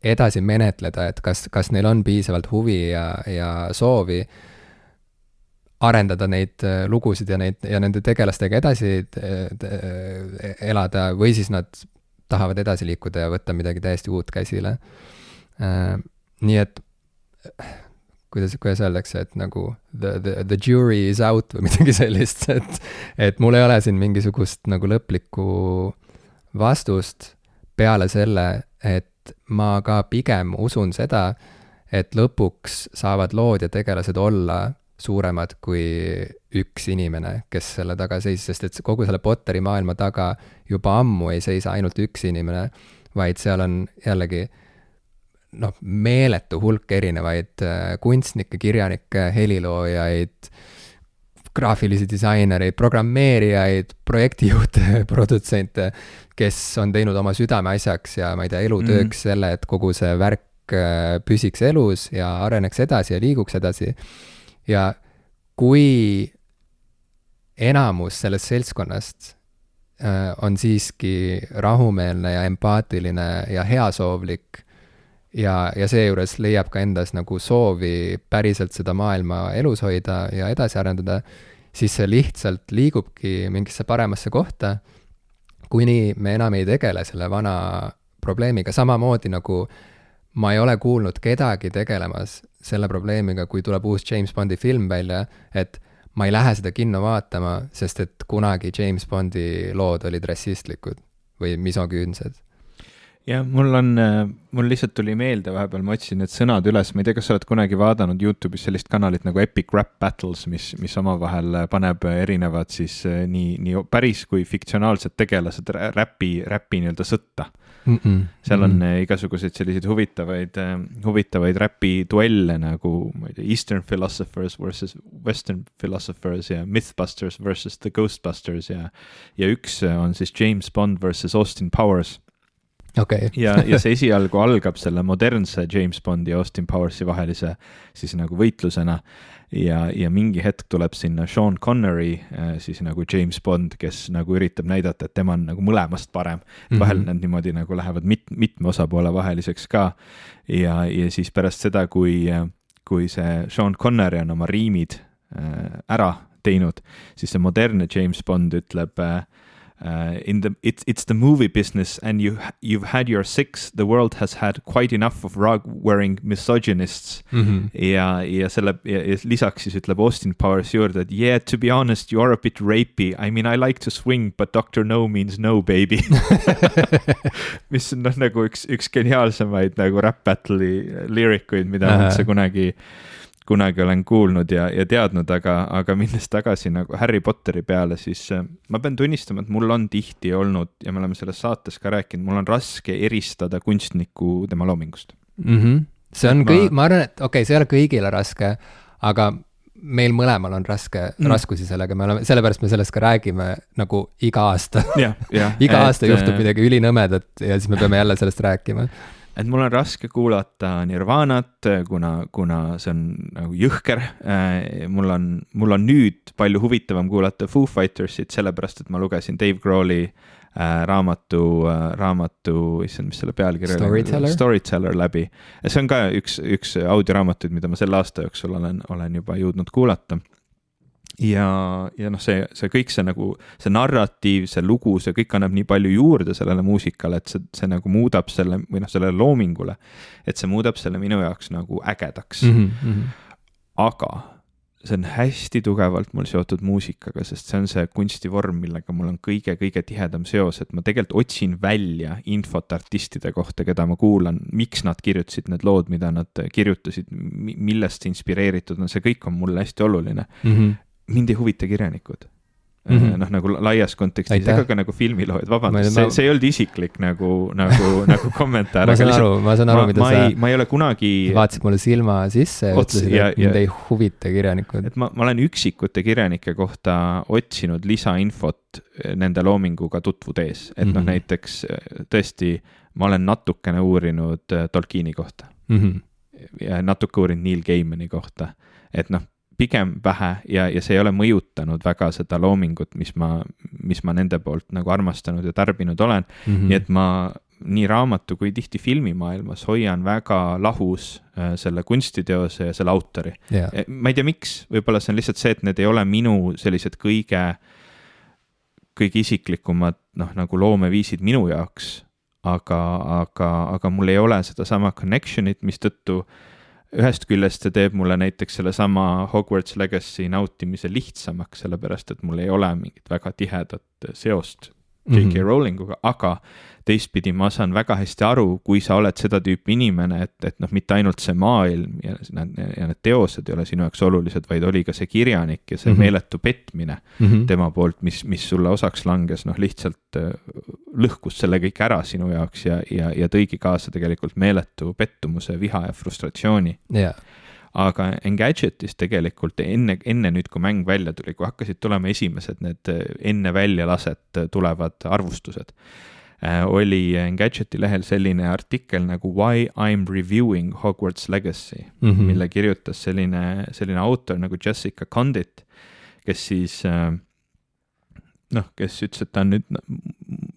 edasi menetleda, et kas neil on piisavalt huvi ja soovi arendada neid lugusid ja nende tegelastega edasi elada või siis nad tahavad edasi liikuda ja võtta midagi täiesti uut käsile. Nii et kuidas öeldakse, et nagu the jury is out või midagi sellist, et mul ei ole siin mingisugust nagu lõplikku vastust peale selle, et ma ka pigem usun seda, et lõpuks saavad lood ja tegelased olla suuremad kui üks inimene, kes selle taga seisis, sest et kogu selle Potteri maailma taga juba ammu ei seisa ainult üks inimene, vaid seal on jällegi meeletu hulk erinevaid kunstnikke, kirjanikke, heliloojaid, graafilisi disainereid, programmeerijaid, projektijuhte, produtsente, kes on teinud oma südame asjaks ja ma ei tea, elutööks selle, et kogu see värk püsiks elus ja areneks edasi ja liiguks edasi. Ja kui enamus sellest seltskonnast on siiski rahumeelne ja empaatiline ja heasoovlik ja seejuures leiab ka endas nagu soovi päriselt seda maailma elus hoida ja edasi arendada, siis see lihtsalt liigubki mingisse paremasse kohta, kuni me enam ei tegele selle vana probleemiga, samamoodi nagu ma ei ole kuulnud kedagi tegelemas selle probleemiga, kui tuleb uus James Bondi film välja, et ma ei lähe seda kinno vaatama, sest et kunagi James Bondi lood olid rassistlikud või misogüünsed.
Ja mul lihtsalt tuli meelde vahepeal, ma otsin need sõnad üles, ma ei tea, kas sa oled kunagi vaadanud YouTube'is sellist kanalit nagu Epic Rap Battles, mis omavahel paneb erinevad siis nii päris kui fiktsionaalsed tegelased räpi nii-öelda sõtta. Seal on igasuguseid selliseid huvitavaid räpi duelle nagu ma ei tea, Eastern Philosophers versus Western Philosophers ja Mythbusters versus The Ghostbusters ja üks on siis James Bond versus Austin Powers.
Okay.
ja see esialgu algab selle modernse James Bondi ja Austin Powersi vahelise siis nagu võitlusena ja mingi hetk tuleb sinna Sean Connery siis nagu James Bond, kes nagu üritab näidata, et tema on nagu mõlemast parem. Vahel nad niimoodi nagu lähevad mitme osapoole vaheliseks ka ja siis pärast seda, kui see Sean Connery on oma riimid ära teinud, siis see modernne James Bond ütleb it's the movie business and you've had your six, the world has had quite enough of rug-wearing misogynists ja lisaks siis ütleb Austin Powers juurde, et yeah, to be honest, you are a bit rapey, I mean I like to swing, but Dr. No means no baby mis on nagu üks geniaalsemaid nagu rap battle'i lyrikuid, mida üldse kunagi olen kuulnud ja teadnud, aga minnes tagasi nagu Harry Potteri peale, siis ma pean tunnistama, et mul on tihti olnud, ja me oleme selles saates ka rääkinud, mul on raske eristada kunstniku tema loomingust.
See on ma arvan, et okei, see ei ole kõigile raske, aga meil mõlemal on raskusi sellega, sellepärast me sellest ka räägime nagu iga aasta. Iga aasta juhtub midagi ülinõmedat ja siis me peame jälle sellest rääkima.
Et mul on raske kuulata Nirvanat, kuna see on nagu jõhker. Mul on nüüd palju huvitavam kuulata Foo Fightersit, sellepärast, et ma lugesin Dave Grohli raamatu, issand, mis selle pealkirja Storyteller läbi. See on ka üks audioraamatuid, mida ma selle aasta jooksul olen juba jõudnud kuulata. Ja see kõik see nagu see narratiiv, see lugu, see kõik annab nii palju juurde sellele muusikale, et see nagu muudab selle või sellele loomingule, et see muudab selle minu jaoks nagu ägedaks. Aga see on hästi tugevalt mul seotud muusikaga, sest see on see kunstivorm, millega mul on kõige tihedam seos, et ma tegelikult otsin välja infot artistide kohta, keda ma kuulan, miks nad kirjutasid need lood, mida nad kirjutasid, millest inspireeritud on, see kõik on mulle hästi oluline. Mind ei huvita kirjanikud. Nagu laias kontekstis, ega ka nagu filmiloojad, vabandust, see ei olnud isiklik nagu kommentaar.
Ma saan aru, mida
ma ei ole kunagi
vaatasid mulle silma sisse ja ütlesid, et mind ei huvita kirjanikud.
Et ma olen üksikute kirjanike kohta otsinud lisainfot nende loominguga tutvudes, et näiteks tõesti ma olen natukene uurinud Tolkieni kohta ja natuke uurinud Neil Gaimani kohta, et pigem vähe ja see ei ole mõjutanud väga seda loomingut, mis ma nende poolt nagu armastanud ja tarbinud olen. Nii et ma nii raamatu kui tihti filmimaailmas hoian väga lahus selle kunstiteose ja selle autori. Ma ei tea, miks, võib-olla see on lihtsalt see, et need ei ole minu sellised kõige isiklikumad nagu loomeviisid minu jaoks, aga mul ei ole seda sama connectionit, mis tõttu ühest küljest see teeb mulle näiteks selle sama Hogwarts Legacy nautimise lihtsamaks, sellepärast, et mul ei ole mingit väga tihedat seost J.K. Rowlinguga, aga teistpidi ma saan väga hästi aru, kui sa oled seda tüüpi inimene, et mitte ainult see maailm ja need teosed ei ole sinu jaoks olulised, vaid oli ka see kirjanik ja see meeletu petmine tema poolt, mis sulle osaks langes, lihtsalt lõhkus selle kõik ära sinu jaoks ja tõigi kaasa tegelikult meeletu pettumuse, viha ja frustratsiooni. Aga Engadgetis tegelikult enne nüüd, kui mäng välja tuli, kui hakkasid tulema esimesed need enne väljalaset tulevad arvustused, oli Engadgeti lehel selline artikkel nagu Why I'm Reviewing Hogwarts Legacy, mille kirjutas selline autor nagu Jessica Condit, kes siis kes ütles, et ta on nüüd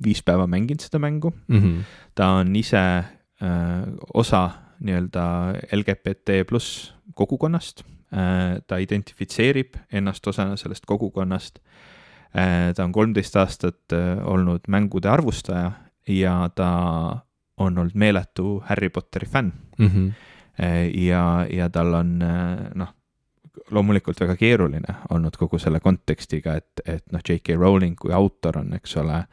5 päeva mänginud seda mängu. Ta on ise osa nii-öelda LGBT+ kogukonnast, ta identifitseerib ennast osana sellest kogukonnast, ta on 13 aastat olnud mängude arvustaja ja ta on olnud meeletu Harry Potteri fänn. Ja tal on loomulikult väga keeruline olnud kogu selle kontekstiga, et J.K. Rowling kui autor on, eks ole,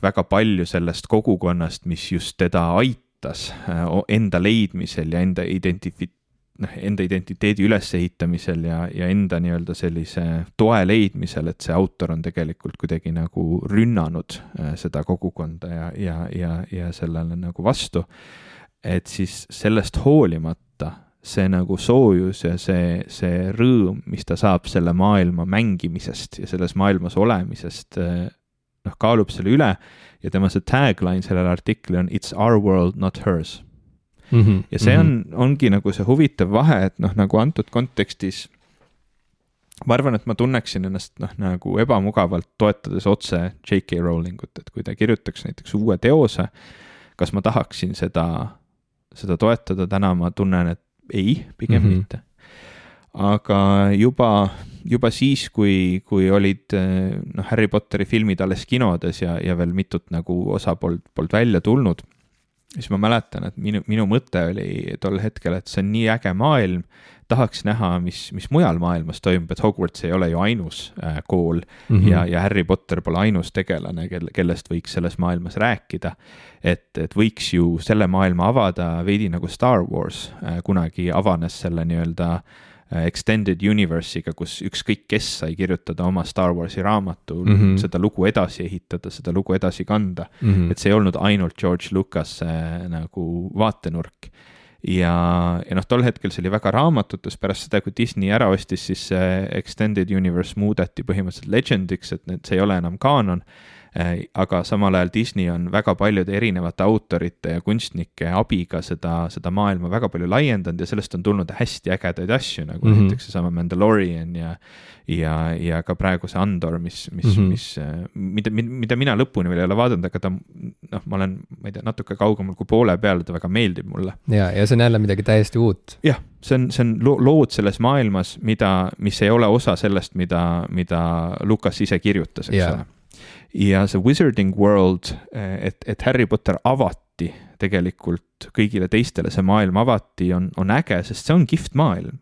väga palju sellest kogukonnast, mis just teda aitas enda leidmisel ja enda identiteedi ülesehitamisel ja enda nii-öelda sellise toe leidmisel, et see autor on tegelikult kuidagi nagu rünnanud seda kogukonda ja sellele nagu vastu. Et siis sellest hoolimata see nagu soojus ja see rõõm, mis ta saab selle maailma mängimisest ja selles maailmas olemisest, kaalub selle üle ja tema see tagline sellele artikli on It's our world, not hers. Ja see ongi nagu see huvitav vahe, et nagu antud kontekstis ma arvan, et ma tunneksin ennast nagu ebamugavalt toetades otse J.K. Rowlingut, et kui ta kirjutaks näiteks uue teose, kas ma tahaksin seda toetada, täna ma tunnen, et ei, pigem mitte. Aga juba siis, kui olid Harry Potteri filmid alles kinodes ja veel mitut nagu osa polnud välja tulnud, siis ma mäletan, et minu mõte oli tol hetkel, et see on nii äge maailm, tahaks näha, mis mujal maailmas toimub, et Hogwarts ei ole ju ainus kool ja Harry Potter pole ainus tegelane, kellest võiks selles maailmas rääkida. Et võiks ju selle maailma avada veidi nagu Star Wars kunagi avanes selle nii-öelda extended universe'iga, kus ükskõik kes sai kirjutada oma Star Warsi raamatu, seda lugu edasi ehitada, seda lugu edasi kanda. Et see ei olnud ainult George Lucas nagu vaatenurk. Ja tol hetkel see oli väga raamatutes, pärast seda, kui Disney ära ostis, siis extended universe muudeti põhimõtteliselt legendiks, et see ei ole enam kaanon. Aga samal ajal Disney on väga paljude erinevate autorite ja kunstnike abiga seda maailma väga palju laiendanud ja sellest on tulnud hästi ägedaid asju, nagu näiteks seesama Mandalorian ja ka praegu see Andor, mida mina lõpuni veel ei ole vaadanud, aga ma olen, ma ei tea, natuke kaugemal kui poole peal, ta väga meeldib mulle.
Ja see on jälle midagi täiesti uut.
Jah, see on lood selles maailmas, mis ei ole osa sellest, mida Lucas ise kirjutas, eks ole. Ja see Wizarding World, et Harry Potter avati tegelikult kõigile teistele, see maailm avati, on äge, sest see on kihvt maailm.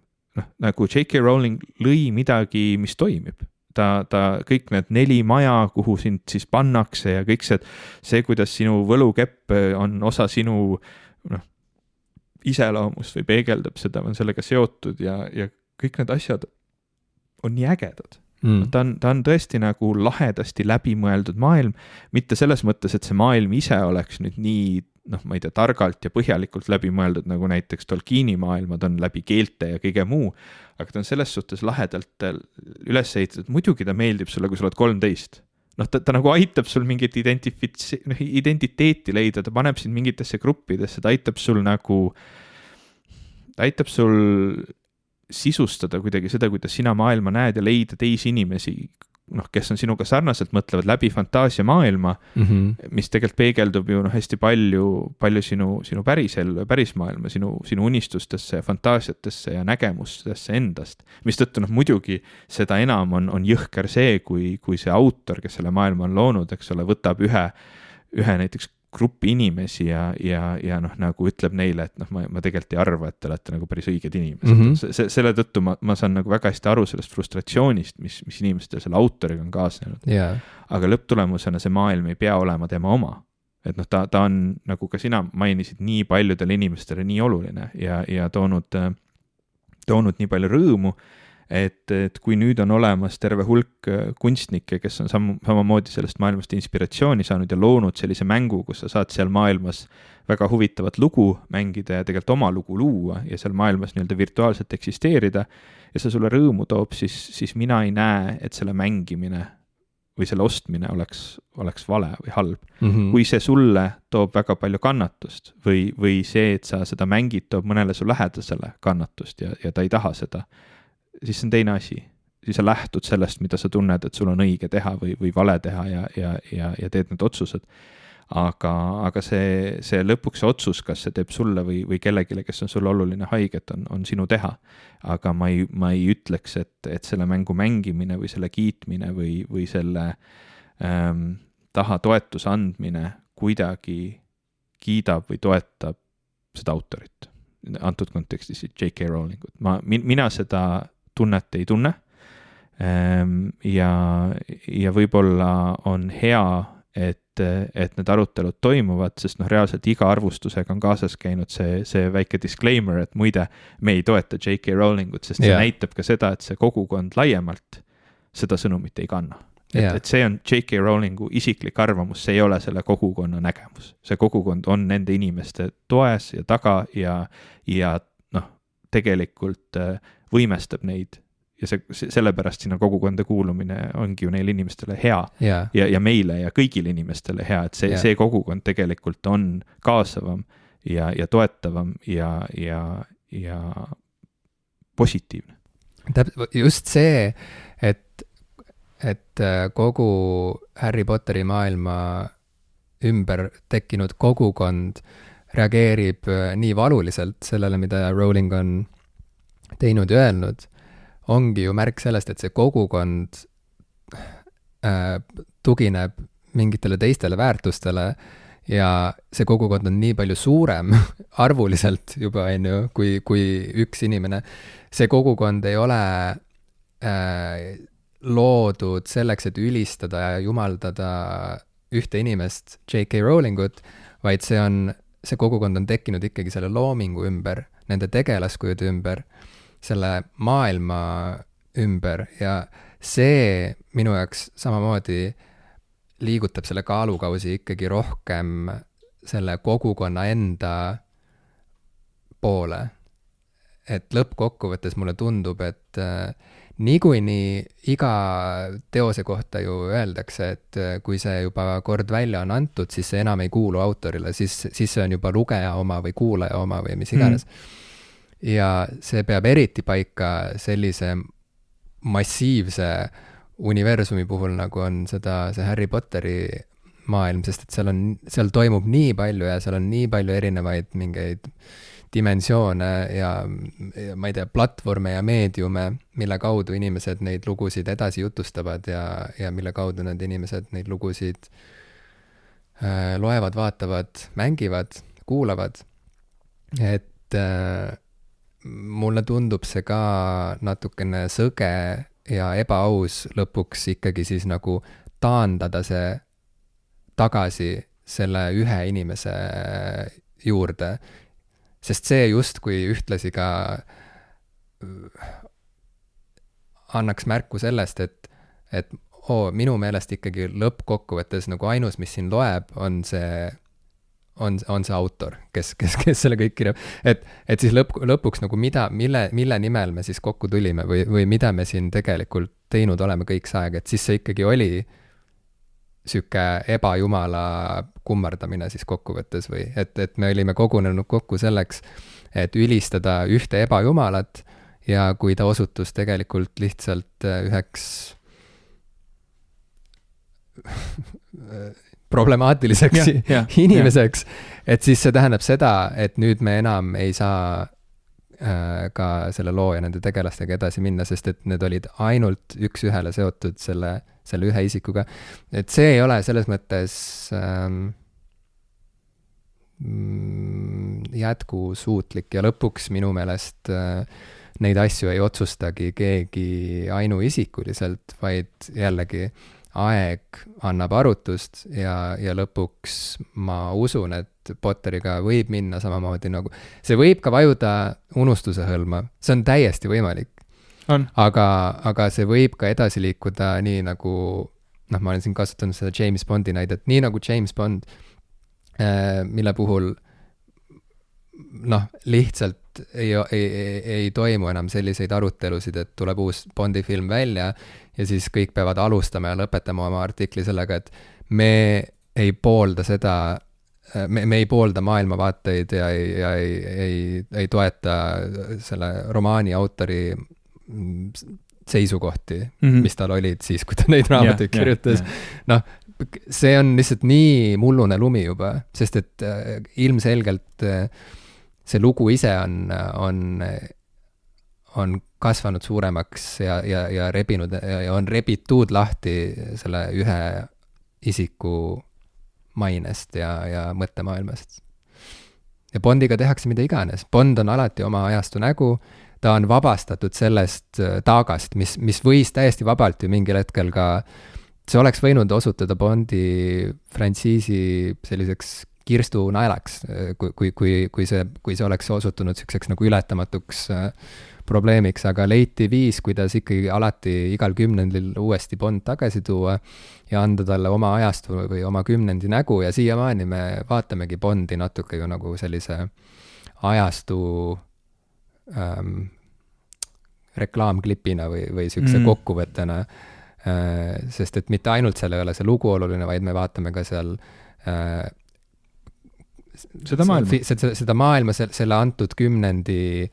Nagu J.K. Rowling lõi midagi, mis toimib. Ta kõik need 4 maja, kuhu sind siis pannakse ja kõik see, kuidas sinu võlukepp on osa sinu iseloomust või peegeldab seda, on sellega seotud ja kõik need asjad on nii ägedad. Ta on tõesti nagu lahedasti läbimõeldud maailm, mitte selles mõttes, et see maailm ise oleks nüüd nii, ma ei tea, targalt ja põhjalikult läbimõeldud, nagu näiteks Tolkieni maailmad on läbi keelte ja kõige muu, aga ta on selles suhtes lahedalt üles ehitatud, muidugi ta meeldib sulle, kui sa oled 13. Ta nagu aitab sul mingit identiteeti leida, ta paneb sind mingitesse gruppidesse, ta aitab sul sisustada kuidagi seda, kuidas sina maailma näed ja leida teisi inimesi, kes on sinuga sarnaselt, mõtlevad läbi fantaasia maailma, mis tegelikult peegeldub ju hästi palju sinu pärisellu ja pärismaailma, sinu unistustesse ja fantaasiatesse ja nägemustesse endast. Mis tõttu muidugi seda enam on jõhker see, kui see autor, kes selle maailma on loonud, eks ole, võtab ühe näiteks gruppi inimesi ja nagu ütleb neile, et ma tegelikult ei arva, et te olete nagu päris õiged inimesed. Selle tõttu ma saan nagu väga hästi aru sellest frustratsioonist, mis inimestel selle autoriga on kaasnenud. Aga lõpptulemusena see maailm ei pea olema tema oma. Et ta on, nagu ka sina mainisid, nii paljudele inimestele nii oluline ja toonud nii palju rõõmu, et kui nüüd on olemas terve hulk kunstnikke, kes on samamoodi sellest maailmast inspiratsiooni saanud ja loonud sellise mängu, kus sa saad seal maailmas väga huvitavat lugu mängida ja tegelikult oma lugu luua ja seal maailmas nii-öelda virtuaalselt eksisteerida ja see sulle rõõmu toob, siis mina ei näe, et selle mängimine või selle ostmine oleks vale või halb. Kui see sulle toob väga palju kannatust või see, et sa seda mängid, toob mõnele su lähedasele kannatust ja ta ei taha seda, siis see on teine asi. Siis sa lähtud sellest, mida sa tunned, et sul on õige teha või vale teha ja teed need otsused. aga see lõpuks see otsus, kas see teeb sulle või kellegile, kes on sulle oluline haiget, on sinu teha. Aga ma ei ütleks, et selle mängu mängimine või selle kiitmine või selle taha toetuse andmine kuidagi kiidab või toetab seda autorit. Antud kontekstis J.K. Rowlingut. Mina seda tunnet ei tunne ja võib-olla on hea, et need arutelud toimuvad, sest reaalselt iga arvustusega on kaasas käinud see väike disclaimer, et muide, me ei toeta J.K. Rowlingut, sest see näitab ka seda, et see kogukond laiemalt seda sõnumit ei kanna. Et see on J.K. Rowlingu isiklik arvamus, see ei ole selle kogukonna nägemus. See kogukond on nende inimeste toes ja taga ja tegelikult võimestab neid. Ja sellepärast sinna kogukonda kuulumine ongi ju neile inimestele hea ja meile ja kõigile inimestele hea, et see kogukond tegelikult on kaasavam ja toetavam ja positiivne.
Just see, et kogu Harry Potteri maailma ümber tekkinud kogukond reageerib nii valuliselt sellele, mida Rowling on teinud ja öelnud, ongi ju märk sellest, et see kogukond tugineb mingitele teistele väärtustele ja see kogukond on nii palju suurem arvuliselt juba, kui üks inimene. See kogukond ei ole loodud selleks, et ülistada ja jumaldada ühte inimest, J.K. Rowlingut, vaid see kogukond on tekkinud ikkagi selle loomingu ümber, nende tegelaskujude ümber, selle maailma ümber ja see minu jaoks samamoodi liigutab selle kaalukausi ikkagi rohkem selle kogukonna enda poole. Et lõppkokkuvõttes mulle tundub, et niikuinii iga teose kohta ju öeldakse, et kui see juba kord välja on antud, siis see enam ei kuulu autorile, siis see on juba lugeja oma või kuulaja oma või mis iganes. Ja see peab eriti paika sellise massiivse universumi puhul, nagu on see Harry Potteri maailm, sest et seal toimub nii palju ja seal on nii palju erinevaid mingeid dimensioone ja ma ei tea, platvorme ja meediume, mille kaudu inimesed neid lugusid edasi jutustavad ja mille kaudu need inimesed neid lugusid loevad, vaatavad, mängivad, kuulavad. Et mulle tundub see ka natukene sõge ja ebaaus lõpuks ikkagi siis nagu taandada see tagasi selle ühe inimese juurde, sest see justkui ühtlasi ka annaks märku sellest, et minu meelest ikkagi lõppkokkuvõttes nagu ainus, mis siin loeb, on see autor, kes selle kõik kirjab. Et siis lõpuks nagu mille nimel me siis kokku tulime või mida me siin tegelikult teinud oleme kõik see aeg, et siis see ikkagi oli süke ebajumala kummardamine siis kokkuvõttes või et me olime kogunenud kokku selleks, et ülistada ühte ebajumalat ja kui ta osutus tegelikult lihtsalt üheks problemaatiliseks inimeseks, et siis see tähendab seda, et nüüd me enam ei saa ka selle loo ja nende tegelastega edasi minna, sest et need olid ainult üks-ühele seotud selle ühe isikuga. Et see ei ole selles mõttes jätkusuutlik ja lõpuks minu meelest neid asju ei otsustagi keegi ainuisikuliselt, vaid jällegi aeg annab arutust ja lõpuks ma usun, et Potteriga võib minna samamoodi nagu, see võib ka vajuda unustuse hõlma, see on täiesti võimalik. Aga see võib ka edasi liikuda nii nagu, ma olen siin kasutanud seda James Bondi näidet, nii nagu James Bond, mille puhul lihtsalt ei toimu enam selliseid arutelusid, et tuleb uus Bondi film välja ja siis kõik peavad alustama ja lõpetama oma artikli sellega, et me ei poolda seda, me ei poolda maailmavaateid ja ei toeta selle romaani autori seisukohti, mis tal olid siis, kui ta neid raamatuid kirjutas. see on lihtsalt nii mullune lumi juba, sest et ilmselgelt see lugu ise on kasvanud suuremaks ja rebinud ja on rebitud lahti selle ühe isiku mainest ja mõttemaailmast. Ja Bondiga tehakse mida iganes. Bond on alati oma ajastu nägu, ta on vabastatud sellest taagast, mis võis täiesti vabalt ju mingil hetkel ka, see oleks võinud osutuda Bondi frantsiisi selliseks kirstu naelaks, kui see oleks osutunud selliseks nagu ületamatuks probleemiks, aga leiti viis, kuidas ikkagi alati igal kümnendil uuesti Bond tagasi tuua ja anda talle oma ajastu või oma kümnendi nägu ja siiamaani me vaatamegi Bondi natuke ju nagu sellise ajastu reklaamklipina või sellise kokkuvõttena, sest et mitte ainult seal ei ole see lugu oluline, vaid me vaatame ka seal seda maailma, selle antud kümnendi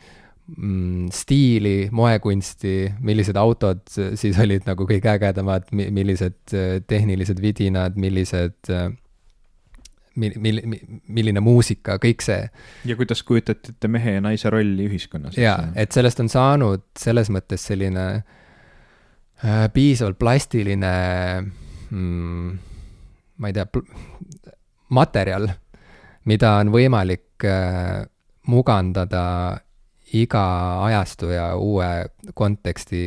stiili, moekunsti, millised autod siis olid nagu kõige ägedamad, millised tehnilised vidinad, milline muusika, kõik see.
Ja kuidas kujutati ette mehe ja naise rolli ühiskonnas?
Jaa, et sellest on saanud selles mõttes selline piisavalt plastiline ma ei tea, materjal, mida on võimalik mugandada iga ajastu ja uue konteksti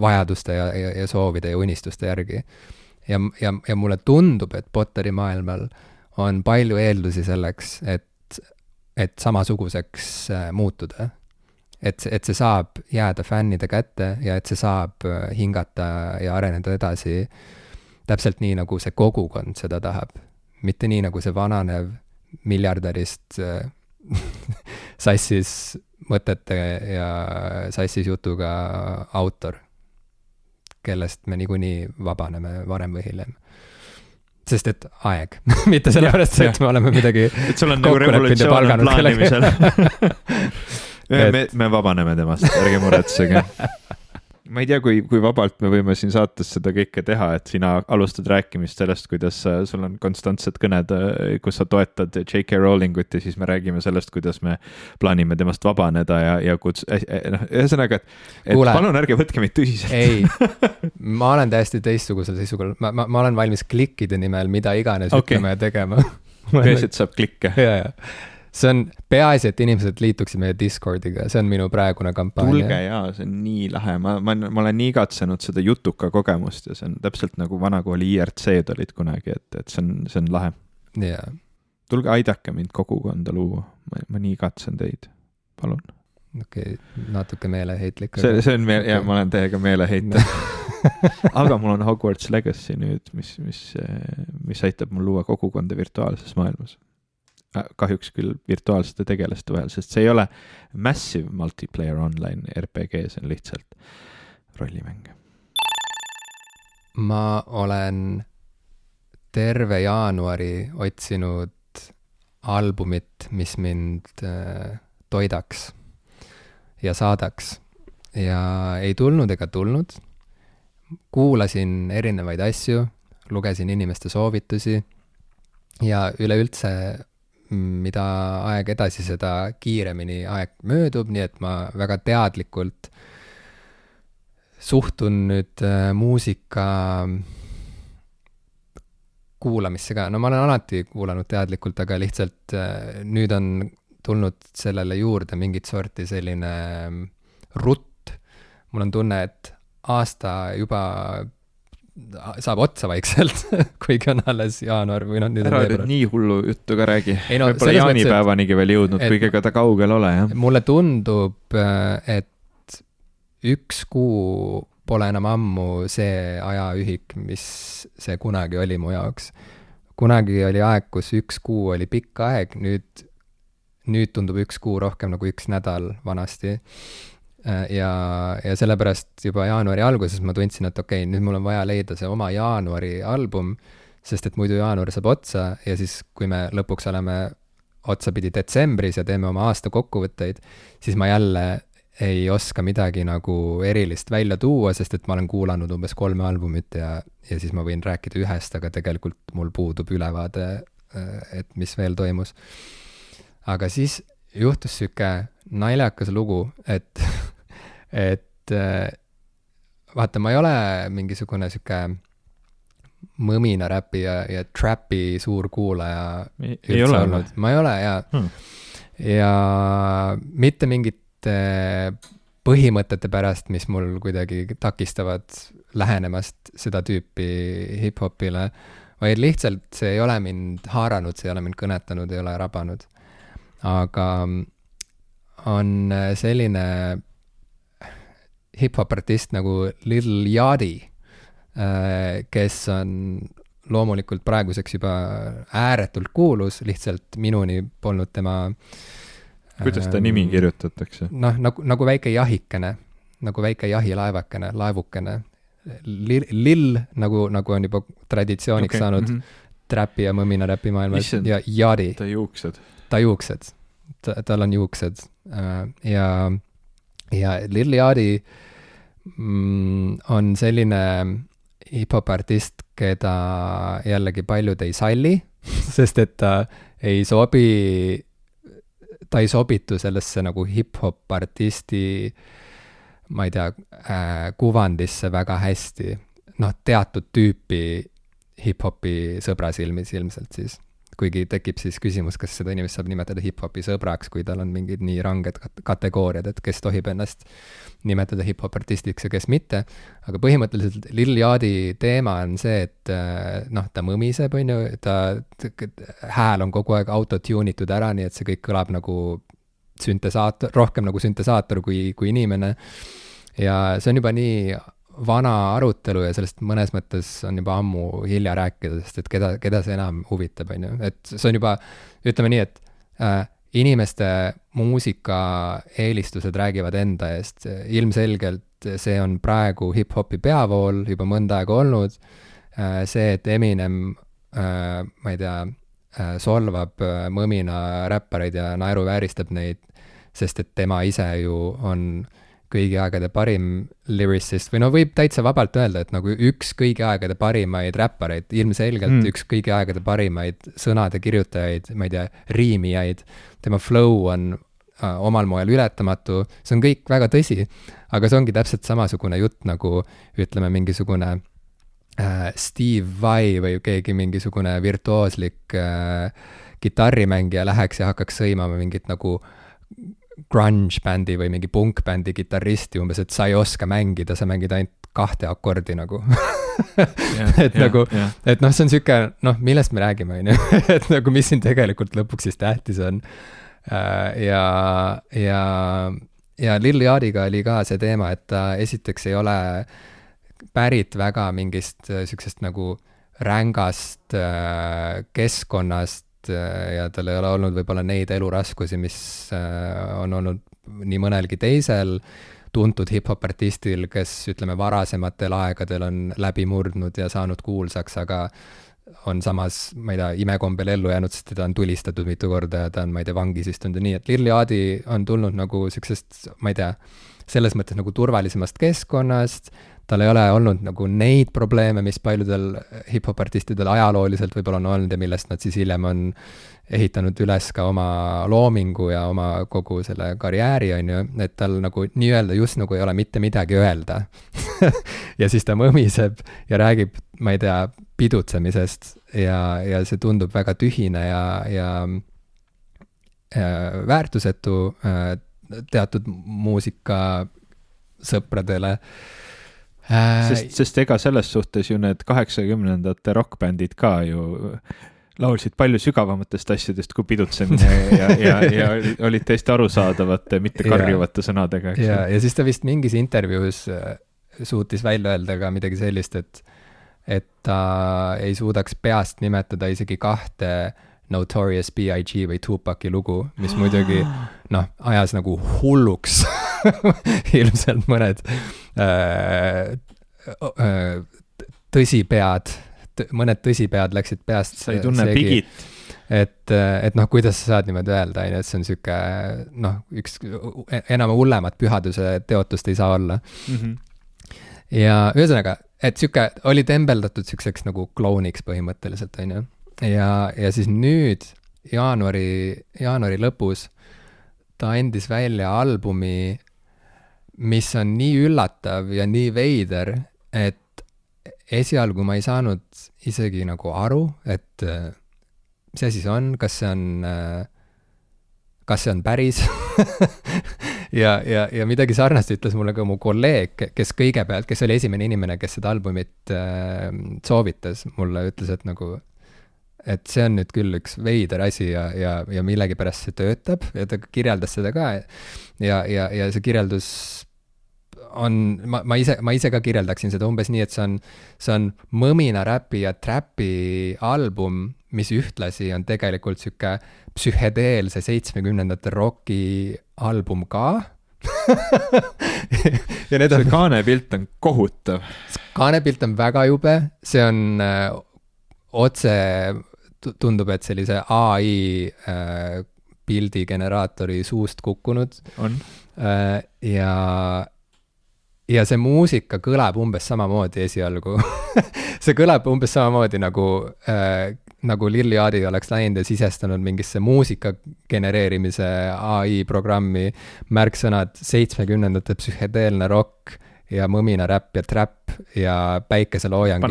vajaduste ja soovide ja unistuste järgi. Ja mulle tundub, et Potteri maailmal on palju eeldusi selleks, et samasuguseks muutuda. Et see saab jääda fännide kätte ja et see saab hingata ja areneda edasi täpselt nii, nagu see kogukond seda tahab. Mitte nii, nagu see vananev miljardärist sassis mõtete ja sassis jutuga autor, kellest me niikuinii vabaneme varem või hiljem. Sest et aeg. Mitte sellepärast, et me oleme midagi
et sul on nagu revolutsioon plaanimisel. me vabaneme temast, ärge muretsege. Ma ei tea, kui vabalt me võime siin saates seda kõike teha, et sina alustad rääkimist sellest, kuidas sul on konstantsed kõned, kus sa toetad J.K. Rowlingut ja siis me räägime sellest, kuidas me plaanime temast vabaneda ja ühesõnaga, et kuule, palun ärge võtke meid tõsiselt.
Ei, ma olen täiesti teistsugusel seisukul. Ma olen valmis klikkide nimel, mida iganes ütlema ja tegema.
Peaasi, et saab klikke.
Ja. See on peaasi, et inimesed liituksid meie Discordiga, see on minu praegune kampaania.
Tulge jaa, see on nii lahe, ma olen nii igatsenud seda jutuka kogemust ja see on täpselt nagu vanakooli IRC-d olid kunagi, et see on lahe.
Yeah.
Tulge aidake mind kogukonda luua, ma nii igatsen teid, palun.
Okei, natuke meeleheitlik.
See on ma olen teiega meeleheita. Aga mul on Hogwarts Legacy nüüd, mis aitab mul luua kogukonda virtuaalses maailmas. Kahjuks küll virtuaalsete tegelaste vahel, sest see ei ole massive multiplayer online RPG, see on lihtsalt rollimäng.
Ma olen terve jaanuari otsinud albumit, mis mind toidaks ja saadaks ja ei tulnud ega tulnud. Kuulasin erinevaid asju, lugesin inimeste soovitusi ja üleüldse mida aeg edasi, seda kiiremini aeg möödub, nii et ma väga teadlikult suhtun nüüd muusika kuulamisse ka. No ma olen alati kuulanud teadlikult, aga lihtsalt nüüd on tulnud sellele juurde mingit sorti selline rutt. Mul on tunne, et aasta juba saab otsa vaikselt, kuigi on alles jaanuar või nüüd
ära nüüd nii hullu juttu ka räägi. Võib-olla jaanipäevanigi veel jõudnud, kuigi ka ta kaugel ole. Jah?
Mulle tundub, et 1 kuu pole enam ammu see ajaühik, mis see kunagi oli mu jaoks. Kunagi oli aeg, kus 1 kuu oli pikk aeg, nüüd tundub 1 kuu rohkem nagu 1 nädal vanasti. Ja sellepärast juba jaanuari alguses ma tundsin, et okei, nüüd mul on vaja leida see oma jaanuari album, sest et muidu jaanuar saab otsa ja siis, kui me lõpuks oleme otsapidi detsembris ja teeme oma aasta kokkuvõtteid, siis ma jälle ei oska midagi nagu erilist välja tuua, sest et ma olen kuulanud umbes 3 albumit ja siis ma võin rääkida ühest, aga tegelikult mul puudub ülevaade, et mis veel toimus. Aga siis juhtus siuke naljakas lugu, et vaata, ma ei ole mingisugune siuke mõmina räpi ja trappi suur kuulaja
ei ole olnud.
Ma ei ole ja mitte mingite põhimõtete pärast, mis mul kuidagi takistavad lähenemast seda tüüpi hip-hopile, vaid lihtsalt see ei ole mind haaranud, see ei ole mind kõnetanud, ei ole rabanud. Aga on selline hip-hop artist nagu Lil Yachty, kes on loomulikult praeguseks juba ääretult kuulus, lihtsalt minuni polnud tema
kuidas ta nimi kirjutatakse?
Noh, nagu väike jahikene, nagu väike jahilaevakene, laevukene. Lill, nagu on juba traditsiooniks saanud trapi ja mõmina räpi maailmas ja Yachty.
Ta
juuksed. Tal on juuksed. Ja Lil Yachty on selline hip-hop artist, keda jällegi paljud ei salli, sest et ta ei sobitu sellesse nagu hip-hop artisti, ma ei tea, kuvandisse väga hästi. Noh, teatud tüüpi hip-hopi sõbra silmis ilmselt siis. Kuigi tekib siis küsimus, kas seda inimest saab nimetada hip-hopi sõbraks, kui tal on mingid nii ranged kategooriad, et kes tohib ennast nimetada hip-hop artistiks ja kes mitte. Aga põhimõtteliselt Lil Yachty teema on see, et ta mõmiseb, on ju, ta hääl on kogu aeg autotunitud ära, nii et see kõik kõlab nagu süntesaator, rohkem nagu süntesaator kui inimene. Ja see on juba nii vana arutelu ja sellest mõnes mõttes on juba ammu hilja rääkida, sest et keda see enam huvitab, on ju. Et see on juba, ütleme nii, et inimeste muusika eelistused räägivad enda eest. Ilmselgelt see on praegu hip-hopi peavool juba mõnda aega olnud. See, et Eminem, ma ei tea, solvab mõmina räppareid ja naeruvääristab neid, sest et tema ise ju on kõigi aegade parim lyricist, või no võib täitsa vabalt öelda, et nagu üks kõigi aegade parimaid räppareid, ilmselgelt üks kõigi aegade parimaid sõnade kirjutajaid, ma ei tea, riimijaid, tema flow on omal moel ületamatu, see on kõik väga tõsi, aga see ongi täpselt samasugune jutt nagu ütleme mingisugune Steve Vai või keegi mingisugune virtuooslik kitarrimängija läheks ja hakkaks sõimama mingit nagu grunge-bändi või mingi punk-bändi kitarristi umbes, et sa ei oska mängida, sa mängid ainult 2 akordi nagu. et noh, see on siuke, noh, millest me räägime, on ju, et nagu mis siin tegelikult lõpuks siis tähtis on. Ja Lil Yachty'ga oli ka see teema, et ta esiteks ei ole pärit väga mingist siuksest nagu rängast keskkonnast, ja tal ei ole olnud võib-olla neid eluraskusi, mis on olnud nii mõnelgi teisel tuntud hip-hop artistil, kes ütleme varasematel aegadel on läbi murdnud ja saanud kuulsaks, aga on samas, ma ei tea, imekombel ellu jäänud, sest teda on tulistatud mitu korda ja ta on, ma ei tea, vangis istunud ja nii, et Lil Yachty on tulnud nagu siuksest, ma ei tea, selles mõttes nagu turvalisemast keskkonnast, tal ei ole olnud nagu neid probleeme, mis paljudel hip-hop artistidel ajalooliselt võib-olla on olnud ja millest nad siis hiljem on ehitanud üles ka oma loomingu ja oma kogu selle karjääri, on ju, et tal nagu nii-öelda just nagu ei ole mitte midagi öelda. Ja siis ta mõmiseb ja räägib, ma ei tea, pidutsemisest ja see tundub väga tühine ja väärtusetu teatud muusika sõpradele.
Sest ega selles suhtes ju need 80-ndate rockbändid ka ju laulsid palju sügavamatest asjadest kui pidutsemine ja olid täiesti arusaadavate, mitte karjuvate sõnadega.
Ja siis ta vist mingis intervjuus suutis välja öelda ka midagi sellist, et ta ei suudaks peast nimetada isegi 2 Notorious B.I.G. või Tupaci lugu, mis muidugi ajas nagu hulluks ilmselt mõned mõned tõsipead läksid peast.
Sa ei tunne Bigit?
et noh, kuidas sa saad niimoodi öelda, on ju, et see on sihuke noh, üks enam hullemat pühaduse teotust ei saa olla. Ja ühesõnaga, et sihuke oli tembeldatud siukseks nagu klouniks põhimõtteliselt, on ju. Ja siis nüüd jaanuari lõpus ta andis välja albumi, mis on nii üllatav ja nii veider, et esialgu ma ei saanud isegi nagu aru, et mis asi see on, kas see on päris ja midagi sarnast ütles mulle ka mu kolleeg, kes oli esimene inimene, kes seda albumit soovitas mulle, ütles, et nagu et see on nüüd küll üks veider asi ja millegipärast see töötab ja ta kirjeldas seda ka ja see kirjeldus on, ma ise ka kirjeldaksin seda umbes nii, et see on mõmina räpi ja trappi album, mis ühtlasi on tegelikult sihuke psühhedeelse 70ndate rocki album ka.
Ja see kaanepilt on kohutav.
Kaanepilt on väga jube, see on otse tundub, et sellise AI pildigeneraatori suust kukkunud.
On.
Ja see muusika kõlab umbes samamoodi esialgu. See kõlab umbes samamoodi nagu Lil Yachty oleks läinud ja sisestanud mingisse muusika genereerimise AI programmi, märksõnad 70ndate psühhedeelne rock ja mõmina räpp ja trap ja päikeseloojang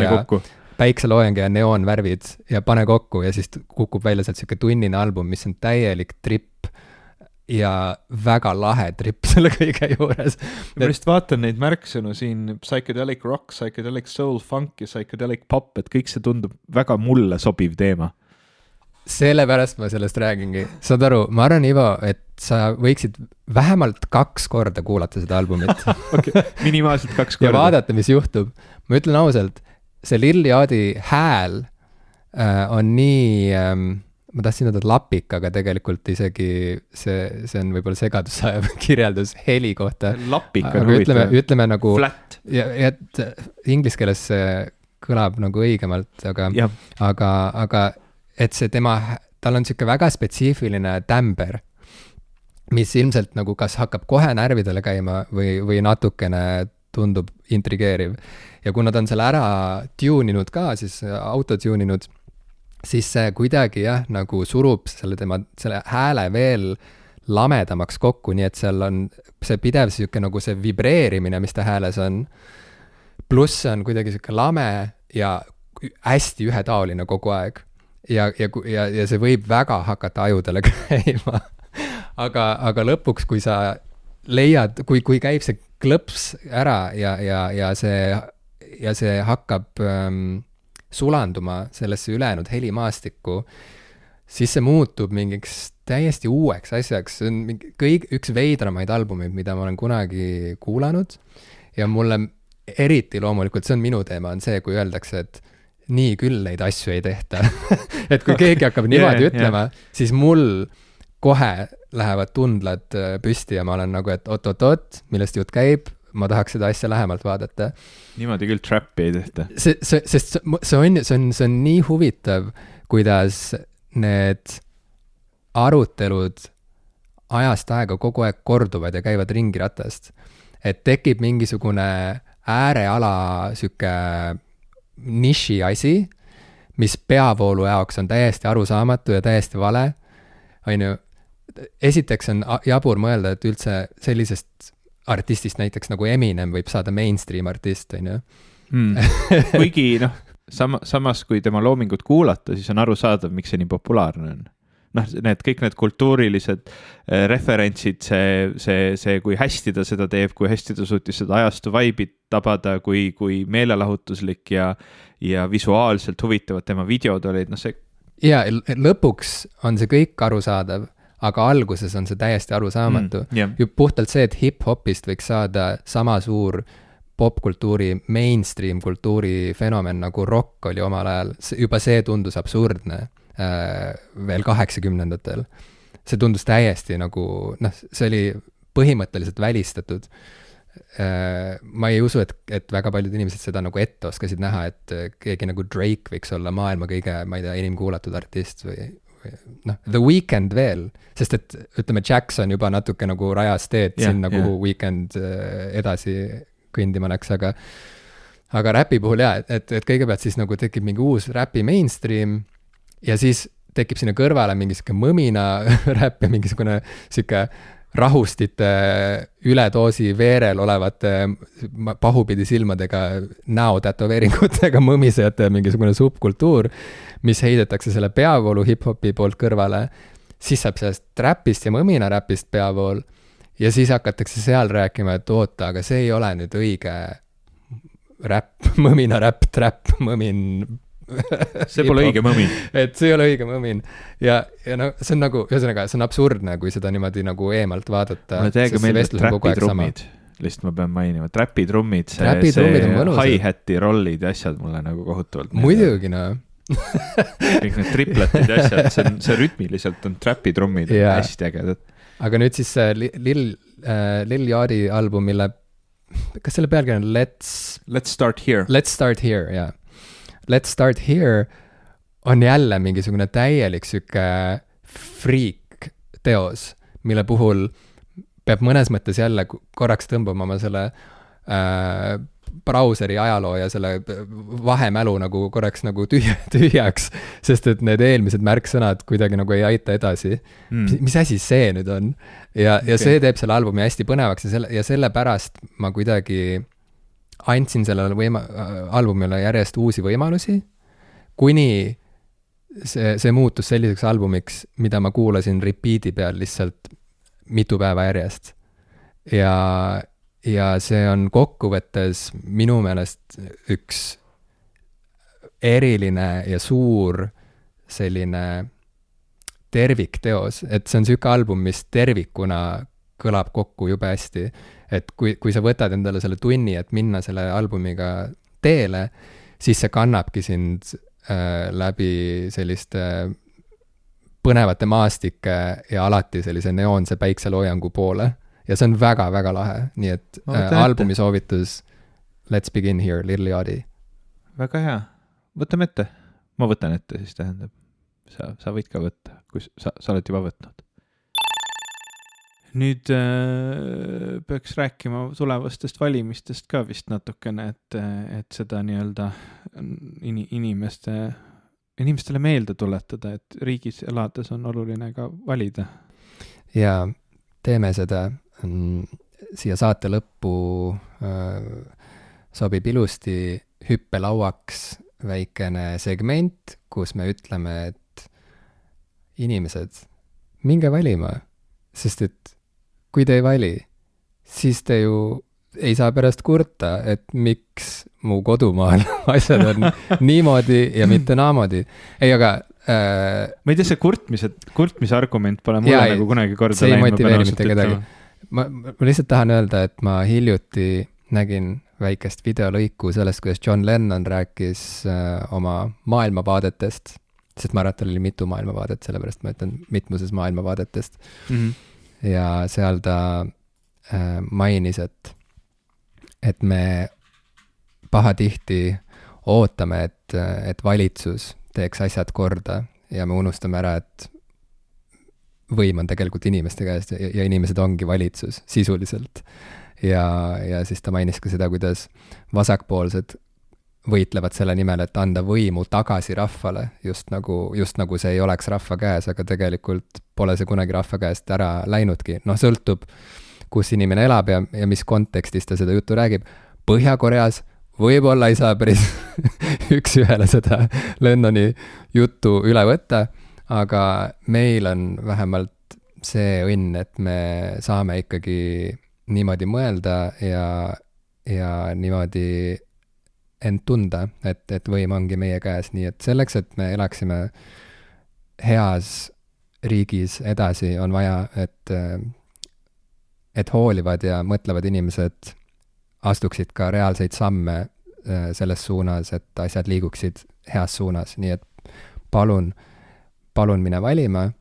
ja neoonvärvid ja pane kokku ja siis kukub välja sealt siuke tunnine album, mis on täielik trip ja väga lahe trip selle kõige juures.
Ma lihtsalt vaatan neid märksõnu siin, psychedelic rock, psychedelic soul, funk ja psychedelic pop, et kõik see tundub väga mulle sobiv teema.
Sellepärast ma sellest räägingi. Saad aru, ma arvan, Ivo, et sa võiksid vähemalt 2 korda kuulata seda albumit.
Okay, minimaalselt 2 korda.
Ja vaadata, mis juhtub. Ma ütlen ausalt, see Lil Yachty hääl on nii, ma tahtsin öelda lapik, aga tegelikult isegi see on võib-olla segadusajav kirjeldus heli kohta.
Lapik on
huvitav. Ütleme nagu
flat.
Ja et inglise keeles see kõlab nagu õigemalt, aga et see tal on siuke väga spetsiifiline tämber, mis ilmselt nagu kas hakkab kohe närvidele käima või natukene tundub intrigeeriv. Ja kuna ta on selle ära tuuninud ka, siis autotuuninud, siis see kuidagi nagu surub selle hääle veel lamedamaks kokku, nii et seal on see pidev siuke nagu see vibreerimine, mis ta hääles on, pluss on kuidagi siuke lame ja hästi ühetaoline kogu aeg. Ja see võib väga hakata ajudele käima. Aga lõpuks, kui sa leiad, kui käib see klõps ära ja see hakkab sulanduma sellesse ülejäänud helimaastikku, siis see muutub mingiks täiesti uueks asjaks. See on üks veidramaid albumeid, mida ma olen kunagi kuulanud ja mulle eriti loomulikult, see on minu teema, on see, kui öeldakse, et nii küll neid asju ei tehta. Et kui keegi hakkab niimoodi ütlema, siis mul kohe lähevad tundlad püsti ja ma olen nagu, et oot, millest jutt käib, ma tahaks seda asja lähemalt vaadata.
Niimoodi küll trappi ei tehta.
Sest see on nii huvitav, kuidas need arutelud ajast aega kogu aeg korduvad ja käivad ringi ratast. Et tekib mingisugune ääreala siuke niši asi, mis peavoolu jaoks on täiesti arusaamatu ja täiesti vale. Esiteks on jabur mõelda, et üldse sellisest artistist näiteks nagu Eminem võib saada mainstream artist, on ju.
Kuigi samas kui tema loomingut kuulata, siis on arusaadav, miks see nii populaarne on. Kõik need kultuurilised referentsid, see, kui hästi ta seda teeb, kui hästi ta suutis seda ajastu vaibit tabada, kui meelelahutuslik ja visuaalselt huvitavad tema videod olid, see.
Ja lõpuks on see kõik arusaadav, aga alguses on see täiesti arusaamatu. Puhtalt see, et hip-hopist võiks saada sama suur popkultuuri, mainstream kultuuri fenomen nagu rock oli omal ajal, juba see tundus absurdne veel 80ndatel. See tundus täiesti nagu, see oli põhimõtteliselt välistatud. Ma ei usu, et väga paljud inimesed seda nagu ette oskasid näha, et keegi nagu Drake võiks olla maailma kõige, ma ei tea, inimkuulatud artist noh, The Weeknd veel, sest et ütleme, Jackson juba natuke nagu rajas teed sinna, kuhu Weeknd edasi kõndima läks, aga räpi puhul et kõigepealt siis nagu tekib mingi uus räpi mainstream ja siis tekib sinna kõrvale mingi siuke mõmina räpp ja mingisugune siuke rahustite üledoosi veerel olevate pahupidi silmadega näotätoveeringutega mõmisejate mingisugune subkultuur, mis heidetakse selle peavoolu hip-hopi poolt kõrvale, siis saab sellest räpist ja mõmina räpist peavool ja siis hakatakse seal rääkima, et oota, aga see ei ole nüüd õige räpp, mõmina räpp, trap, mõmin
see pole õige mõmin.
Et see ei ole õige mõmin. Ja no see on nagu, ühesõnaga, see on absurdne, kui seda niimoodi nagu eemalt vaadata.
Mulle täiega meeldib trapitrummid. Lihtsalt ma pean mainima. Trapitrummid, see hi-hati rollid ja asjad mulle nagu kohutavalt.
Muidugi, no.
kõik need tripletid ja asjad, see rütmiliselt on trapitrummid hästi ägedad.
Aga nüüd siis Lil Yachty album, mille, kas selle pealkiri on Let's
Start Here.
Let's Start Here, jaa. Let's Start Here on jälle mingisugune täielik süke freak teos, mille puhul peab mõnes mõttes jälle korraks tõmbama oma selle brauseri ajaloo ja selle vahemälu nagu korraks nagu tühjaks, sest et need eelmised märksõnad kuidagi nagu ei aita edasi. Mis asi see nüüd on? Ja see teeb selle albumi hästi põnevaks ja sellepärast ma kuidagi andsin sellele albumile järjest uusi võimalusi, kuni see muutus selliseks albumiks, mida ma kuulasin repeat'i peal lihtsalt mitu päeva järjest. Ja see on kokkuvõttes minu meelest üks eriline ja suur selline tervikteos, et see on siuke album, mis tervikuna kõlab kokku jube hästi. Et kui sa võtad endale selle tunni, et minna selle albumiga teele, siis see kannabki sind läbi selliste põnevate maastike ja alati sellise neoonse päikseloojangu poole. Ja see on väga-väga lahe. Nii et albumi soovitus Let's Begin Here, Lil Yachty.
Väga hea. Võtame ette. Ma võtan ette, siis tähendab. Sa võid ka võtta, kui sa oled juba võtnud. Nüüd peaks rääkima tulevastest valimistest ka vist natukene, et seda nii-öelda inimestele meelde tuletada, et riigis elades on oluline ka valida.
Ja teeme seda. Siia saate lõppu sobib ilusti hüppelauaks väikene segment, kus me ütleme, et inimesed, minge valima, sest et kui te ei vali, siis te ju ei saa pärast kurta, et miks mu kodumaal asjad on niimoodi ja mitte naamoodi. Ei, aga
ma ei tea, see kurtmise argument pole mulle nagu kunagi korda
see ei motiveeri mitte kedagi. Ma lihtsalt tahan öelda, et ma hiljuti nägin väikest videolõiku sellest, kuidas John Lennon rääkis oma maailmavaadetest, sest ma arvan, et tal oli mitu maailmavaadet, sellepärast ma ütlen mitmuses maailmavaadetest. Ja seal ta mainis, et me pahatihti ootame, et valitsus teeks asjad korda ja me unustame ära, et võim on tegelikult inimeste käest ja inimesed ongi valitsus sisuliselt. Ja siis ta mainis ka seda, kuidas vasakpoolsed võitlevad selle nimel, et anda võimu tagasi rahvale, just nagu see ei oleks rahva käes, aga tegelikult pole see kunagi rahva käest ära läinudki. Noh, sõltub, kus inimene elab ja mis kontekstis ta seda juttu räägib. Põhja-Koreas võib-olla ei saa päris üks ühele seda Lennoni juttu üle võtta, aga meil on vähemalt see õnn, et me saame ikkagi niimoodi mõelda ja niimoodi end tunda, et võim ongi meie käes, nii et selleks, et me elaksime heas riigis edasi, on vaja, et hoolivad ja mõtlevad inimesed astuksid ka reaalseid samme selles suunas, et asjad liiguksid heas suunas, nii et palun mine valima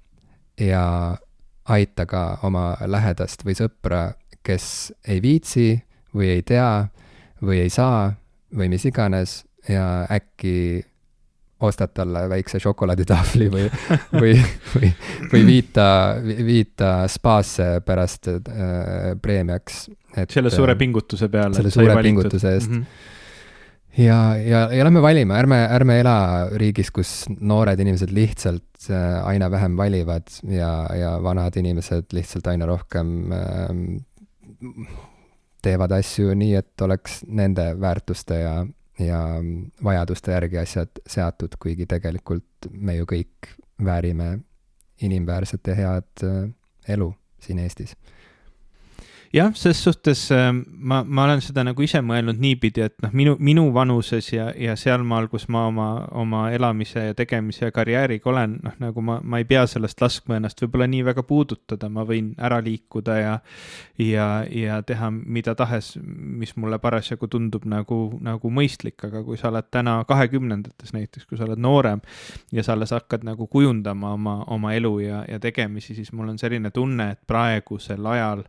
ja aita ka oma lähedast või sõpra, kes ei viitsi või ei tea või ei saa või mis iganes ja äkki ostad talle väikse šokolaaditahvli või viita spaasse pärast preemiaks.
Selle suure pingutuse peale.
Selle suure pingutuse eest. Ja lähme valima, ärme ela riigis, kus noored inimesed lihtsalt aina vähem valivad ja vanad inimesed lihtsalt aina rohkem teevad asju nii, et oleks nende väärtuste ja vajaduste järgi asjad seatud, kuigi tegelikult me ju kõik väärime inimväärset ja head elu siin Eestis.
Jah, ses suhtes ma olen seda nagu ise mõelnud niipidi, et minu vanuses ja sealmaal, kus ma oma elamise ja tegemise ja karjääriga olen, nagu ma ei pea sellest laskma ennast võib-olla nii väga puudutada, ma võin ära liikuda ja teha mida tahes, mis mulle parasjagu tundub nagu mõistlik, aga kui sa oled täna 20-ndates näiteks, kui sa oled noorem ja sa alles hakkad nagu kujundama oma elu ja tegemisi, siis mul on selline tunne, et praegusel ajal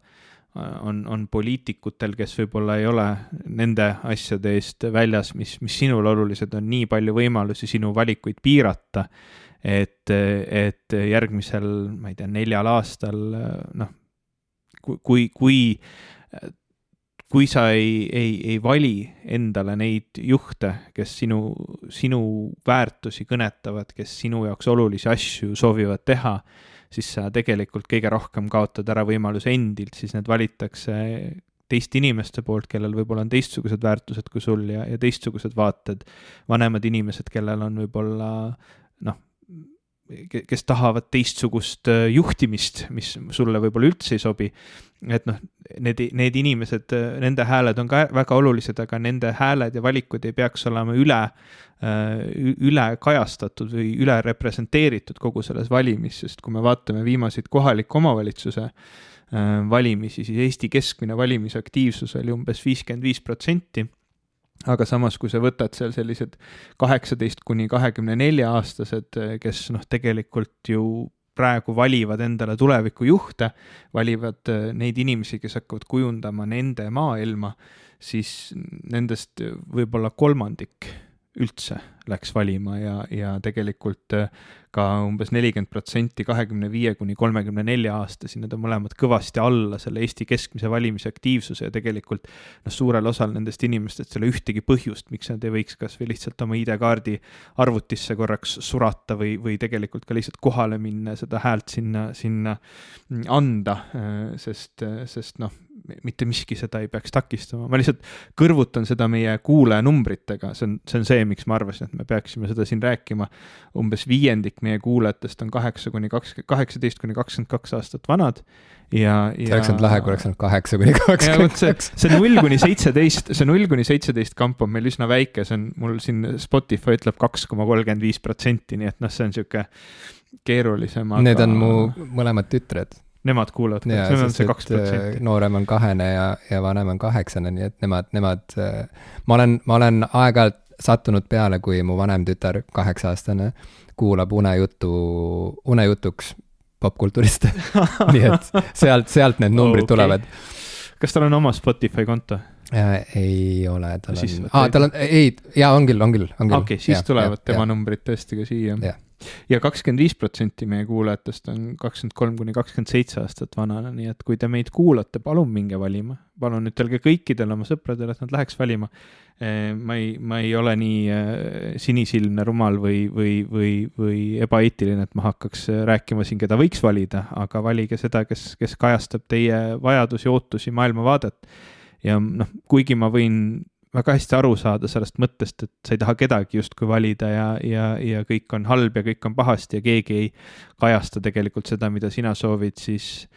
on poliitikutel, kes võib-olla ei ole nende asjade eest väljas, mis sinul olulised on, nii palju võimalusi sinu valikuid piirata, et järgmisel, ma ei tea, 4 aastal, kui sa ei vali endale neid juhte, kes sinu väärtusi kõnetavad, kes sinu jaoks olulisi asju soovivad teha, siis sa tegelikult kõige rohkem kaotad ära võimaluse endilt, siis need valitakse teiste inimeste poolt, kellel võib-olla on teistsugused väärtused kui sul ja teistsugused vaated, vanemad inimesed, kellel on võib-olla kes tahavad teistsugust juhtimist, mis sulle võib-olla üldse ei sobi. Et need inimesed, nende hääled on ka väga olulised, aga nende hääled ja valikud ei peaks olema üle kajastatud või üle representeeritud kogu selles valimis, sest kui me vaatame viimaseid kohaliku omavalitsuse valimisi, siis Eesti keskmine valimisaktiivsus oli umbes 55%, aga samas, kui sa võtad seal sellised 18 kuni 24 aastased, kes tegelikult ju praegu valivad endale tulevikujuhte, valivad neid inimesi, kes hakkavad kujundama nende maailma, siis nendest võib-olla kolmandik üldse läks valima ja tegelikult ka umbes 40% 25 kuni 34 aastasi, need on mõlemad kõvasti alla selle Eesti keskmise valimisaktiivsuse ja tegelikult suurel osal nendest inimestest selle ühtegi põhjust, miks nad ei võiks kas või lihtsalt oma ID-kaardi arvutisse korraks surata või tegelikult ka lihtsalt kohale minna, seda häält sinna anda, sest mitte miski seda ei peaks takistama. Ma lihtsalt kõrvutan seda meie kuulajanumbritega, see on see, miks ma arvasin, et me peaksime seda siin rääkima. Umbes 5% meie kuulajatest on 18 kuni 22 aastat vanad ja
see oleks olnud lahe, kui oleks olnud 8 kuni 22.
See 0 kuni 17, see 0 kuni 17 kamp on meil üsna väike, see on mul siin Spotify ütleb 2,35%, nii et see on siuke keerulisem.
Need on mu mõlemad tütred.
Nemad kuulavad, see on see 2%.
Noorem on 2 ja vanem on 8, nii et nemad ma olen aeg-ajalt sattunud peale, kui mu vanem tütar 8-aastane kuulab unejutuks popkulturist. Nii et sealt need numbrid tulevad.
Kas tal on oma Spotify konto?
Ei ole, tal on küll.
Okei, siis tulevad tema numbrid tõesti ka siia. Ja 25% meie kuulajatest on 23 kuni 27 aastat vanana, nii et kui te meid kuulate, palun minge valima. Palun ütelge kõikidele oma sõpradele, et nad läheks valima. Ma ei ole nii sinisilmne, rumal või ebaeetiline, et ma hakkaks rääkima siin, keda võiks valida, aga valige seda, kes kajastab teie vajadusi, ootusi, maailmavaadet. Ja kuigi ma võin väga hästi aru saada sellest mõttest, et sa ei taha kedagi justkui valida ja kõik on halb ja kõik on pahasti ja keegi ei kajasta tegelikult seda, mida sina soovid, siis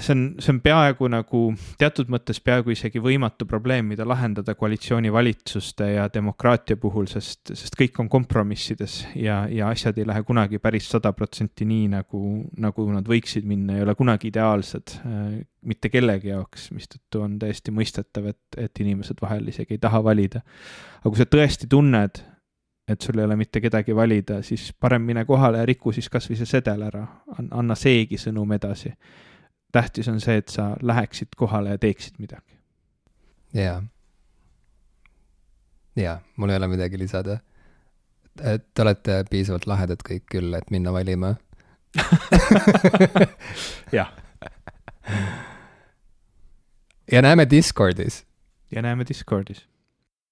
see on peaaegu nagu teatud mõttes peaaegu isegi võimatu probleem, mida lahendada koalitsioonivalitsuste ja demokraatia puhul, sest kõik on kompromissides ja asjad ei lähe kunagi päris 100% nii, nagu nad võiksid minna, ei ole kunagi ideaalsed mitte kellegi jaoks, mistõttu on täiesti mõistetav, et inimesed vahel isegi ei taha valida. Aga kui sa tõesti tunned, et sul ei ole mitte kedagi valida, siis parem mine kohale ja riku siis kas või see sedel ära, anna seegi sõnum edasi. Tähtis on see, et sa läheksid kohale ja teeksid midagi.
Jaa, mul ei ole midagi lisada. te olete piisavalt lahedad kõik küll, et minna valima.
jah.
Ja näeme Discordis.
Ja näeme Discordis.